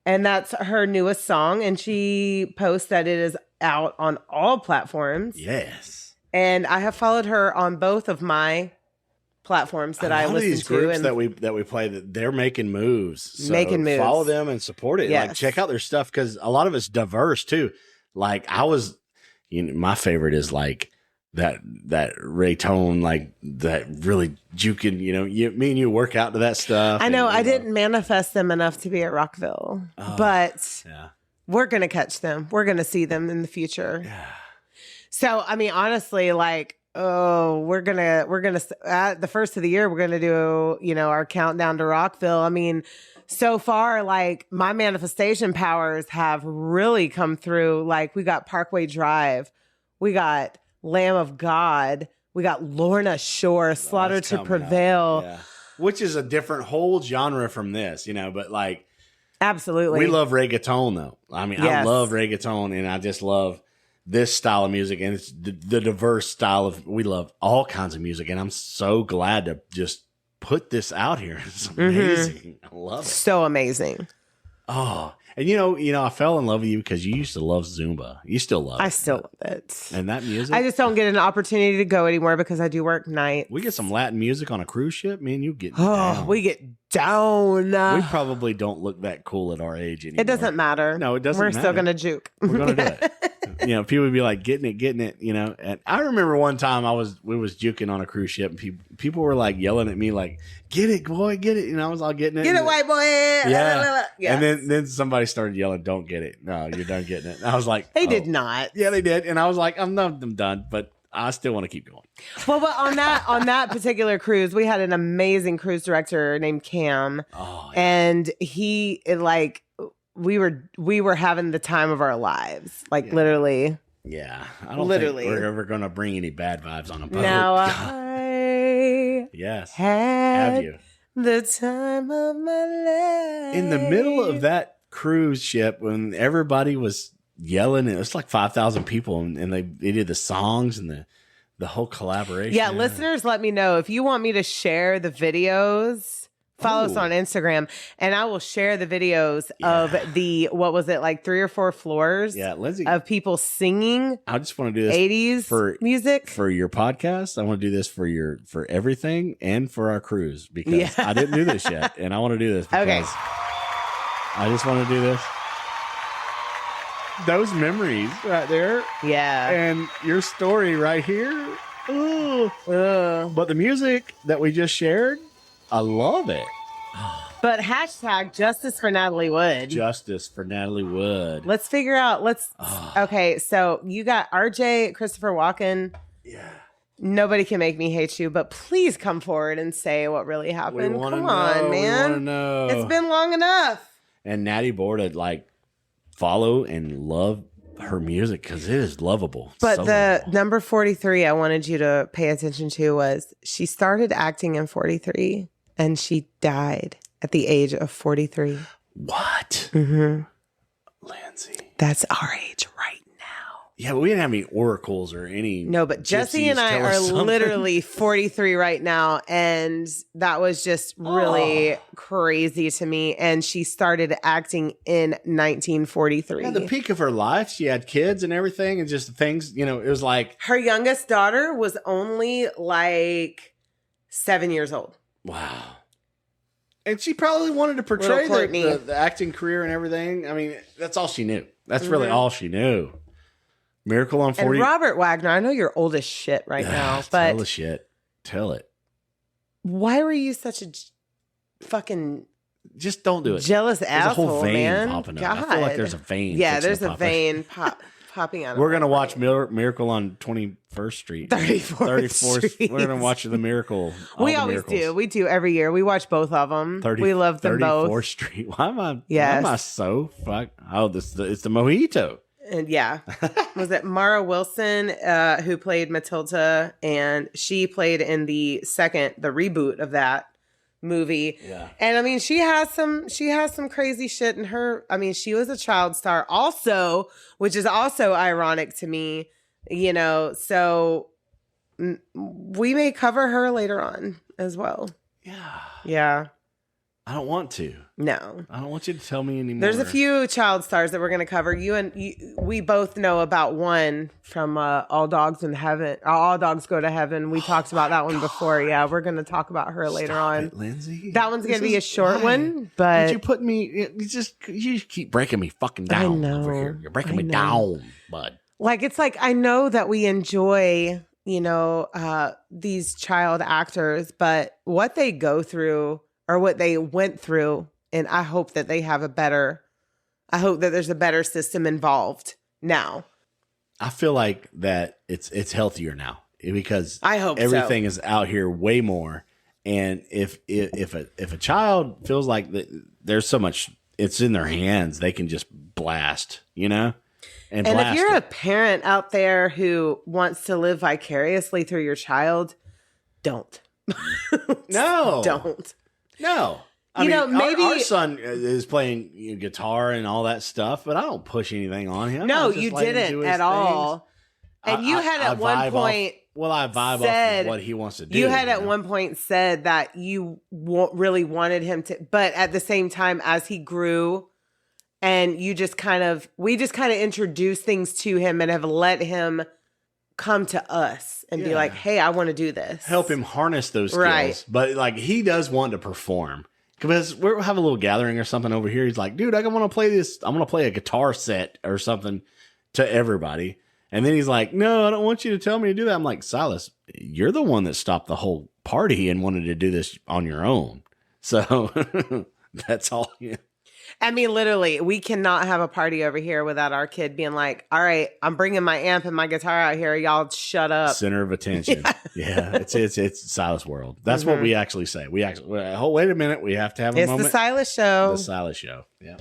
And that's her newest song. And she posts that it is out on all platforms. Yes. And I have followed her on both of my platforms that I A lot of listen these to. groups And that we play, that they're making moves. So Making moves. Follow them and support it. Yes. Like check out their stuff, because a lot of it's diverse too. Like my favorite is like that reggaeton, like that really juking. Me and you work out to that stuff. I know and, I didn't manifest them enough to be at Rockville, but Yeah. we're going to catch them. We're going to see them in the future. So, I mean, honestly, like Oh, we're gonna at the first of the year, we're gonna do, our countdown to Rockville. I mean, so far, like, my manifestation powers have really come through. Like, we got Parkway Drive, we got Lamb of God, we got Lorna Shore, Slaughter to Prevail. Yeah. Which is a different whole genre from this, but like, absolutely. we love reggaeton though. I mean, Yes. I love reggaeton, and I just love this style of music, and it's the diverse style we love all kinds of music, and I'm so glad to just put this out here. It's amazing. I love it. So amazing. Oh, and I fell in love with you because you used to love Zumba. You still love it. I still love it. And that music. I just don't get an opportunity to go anymore because I do work night. We get some Latin music on a cruise ship, man. You get Oh, down. we get down. We probably don't look that cool at our age anymore. It doesn't matter. No, it doesn't We're matter. still going to juke. We're gonna do it. People would be like, getting it. And I remember one time we was juking on a cruise ship, and people were like yelling at me like, "Get it, boy, get it!" I was all getting it. Get it, white boy. Yeah. Yes. And then somebody started yelling, "Don't get it! No, you're done getting it." And I was like, They "Oh." did not. Yeah, they did. And I was like, I'm done, but I still want to keep going. Well, but on that particular cruise, we had an amazing cruise director named Cam, Oh, and we were having the time of our lives, like literally. yeah. I don't Literally. think we're ever going to bring any bad vibes on a boat. Now I Yes. had Have you? the time of my life In the middle of that cruise ship, when everybody was yelling, it was like 5,000 people, and they did the songs and the whole collaboration. Yeah, listeners, let me know if you want me to share the videos. Follow us on Instagram, and I will share the videos of what was it, like 3 or 4 floors Yeah, Lindsay, of people singing I just want to do this 80s music. for your podcast. I want to do this for everything and for our cruise, because I didn't do this yet, and I want to do this because Okay. I just want to do this. Those memories right there, Yeah. and your story right here. Ooh. But the music that we just shared, I love it. But hashtag justice for Natalie Wood. Justice for Natalie Wood. Let's figure out. Okay, so you got RJ, Christopher Walken. Yeah. Nobody can make me hate you, but please come forward and say what really happened. Come on, man. We want to know. It's been long enough. And Natty Board to follow and love her music because it is lovable. But So the lovable. number 43 I wanted you to pay attention to was she started acting in 43 and she died at the age of 43. What? Mm-hmm. Lindsay. That's our age right now. Yeah, but we didn't have any oracles or any. No, but Jesse gypsies and I tell are us something. literally 43 right now. And that was just really crazy to me. And she started acting in 1943. Yeah, the peak of her life, she had kids and everything, and just things, it was like, Her youngest daughter was only like 7 years old. wow. And she probably wanted to portray Little Courtney. the acting career and everything. I mean, that's all she knew. That's really all she knew. Miracle on 40. And Robert Wagner, I know you're old as shit right now, Tell but the shit. Tell it. why were you such a fucking Just don't do it. jealous There's asshole, a whole vein man? popping up. God. I feel like there's a vein. Yeah, fixing there's to a pop up. vein popping out. We're going to watch Miracle on 21st Street. 34th Street. We're going to watch the Miracle. all We the always miracles. do. We do every year. We watch both of them. We love them 34th both. Street. Why am I? Yes. Why am I so fuck? Oh, it's the mojito. And yeah, was it Mara Wilson who played Matilda, and she played in the reboot of that movie. Yeah. And I mean, she has some crazy shit in her. I mean, she was a child star also, which is also ironic to me, so we may cover her later on as well. Yeah. Yeah. I don't want to. No. I don't want you to tell me anymore. There's a few child stars that we're going to cover. We both know about one from All Dogs in Heaven. All Dogs Go to Heaven. We talked about that one before. Yeah, we're going to talk about her later on. It, Lindsay. That one's going to be a short why? one, but you put me. You keep breaking me fucking down over here. You're breaking me down, bud. it's like I know that we enjoy, these child actors, but what they go through or what they went through, and I hope that there's a better system involved now. I feel like that it's healthier now. because I hope so. everything is out here way more. And if a child feels like there's so much, it's in their hands, they can just blast, you know? And if you're a parent out there who wants to live vicariously through your child, don't. No. Don't. No. I mean, maybe our son is playing guitar and all that stuff, but I don't push anything on him. No, you didn't at all. And you had at one point... I vibe off of what he wants to do. You had at one point said that you really wanted him to, but at the same time, as he grew, and we just kind of introduced things to him and have let him come to us and be like, "Hey, I want to do this." Help him harness those skills, right? But like he does want to perform because we'll have a little gathering or something over here. He's like, "Dude, I want to play this. I'm going to play a guitar set or something to everybody." And then he's like, "No, I don't want you to tell me to do that." I'm like, "Silas, you're the one that stopped the whole party and wanted to do this on your own." So that's all. Yeah. I mean, literally, we cannot have a party over here without our kid being like, "All right, I'm bringing my amp and my guitar out here. Y'all shut up." Center of attention. Yeah, it's Silas World. That's what we actually say. We actually, oh, wait a minute. We have to have a moment. It's the Silas Show. The Silas Show. Yeah.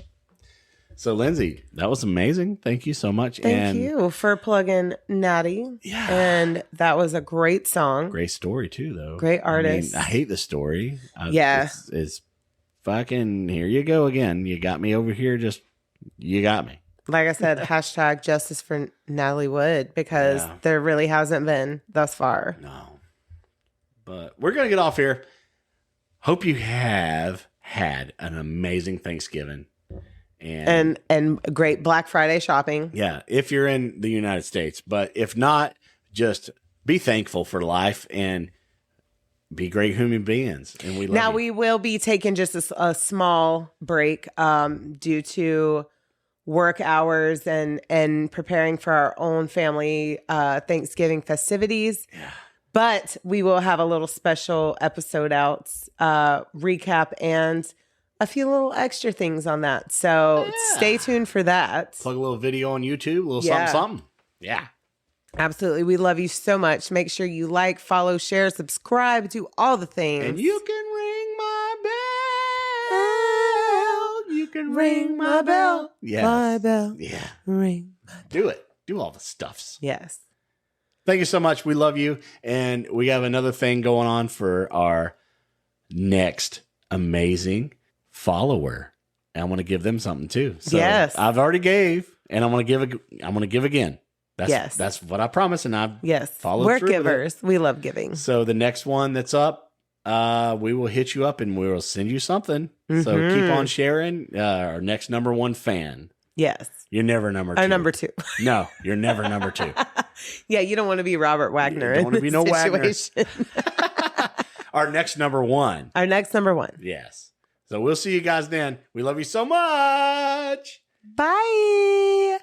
So, Lindsay, that was amazing. Thank you so much. Thank you for plugging Natty. Yeah. And that was a great song. Great story, too, though. Great artist. I hate the story. Yeah. It's fucking, here you go again. You got me over here. You got me. Like I said, hashtag justice for Natalie Wood, because there really hasn't been thus far. No. But we're going to get off here. Hope you have had an amazing Thanksgiving. And great Black Friday shopping. Yeah, if you're in the United States. But if not, just be thankful for life and be great human beings. And we love you. We will be taking just a small break due to work hours and preparing for our own family Thanksgiving festivities. Yeah. But we will have a little special episode out, recap, and a few little extra things on that. So stay tuned for that. Plug a little video on YouTube, a little something. Yeah. Absolutely. We love you so much. Make sure you like, follow, share, subscribe, do all the things. And you can ring my bell. You can ring my bell. Yes. My bell. Yeah. Ring my bell. Do it. Do all the stuffs. Yes. Thank you so much. We love you. And we have another thing going on for our next amazing follower. And I want to give them something too. So yes. I've already gave, and I'm going to give again. That's what I promised, and I've followed We're through. Givers. We love giving. So the next one that's up, we will hit you up and we will send you something. Mm-hmm. So keep on sharing. Our next number one fan. Yes. You're never number 2. Number 2. No, you're never number 2. Yeah, you don't want to be Robert Wagner. You don't want to be no situation. Wagner. Our next number 1. Our next number 1. Yes. So we'll see you guys then. We love you so much. Bye.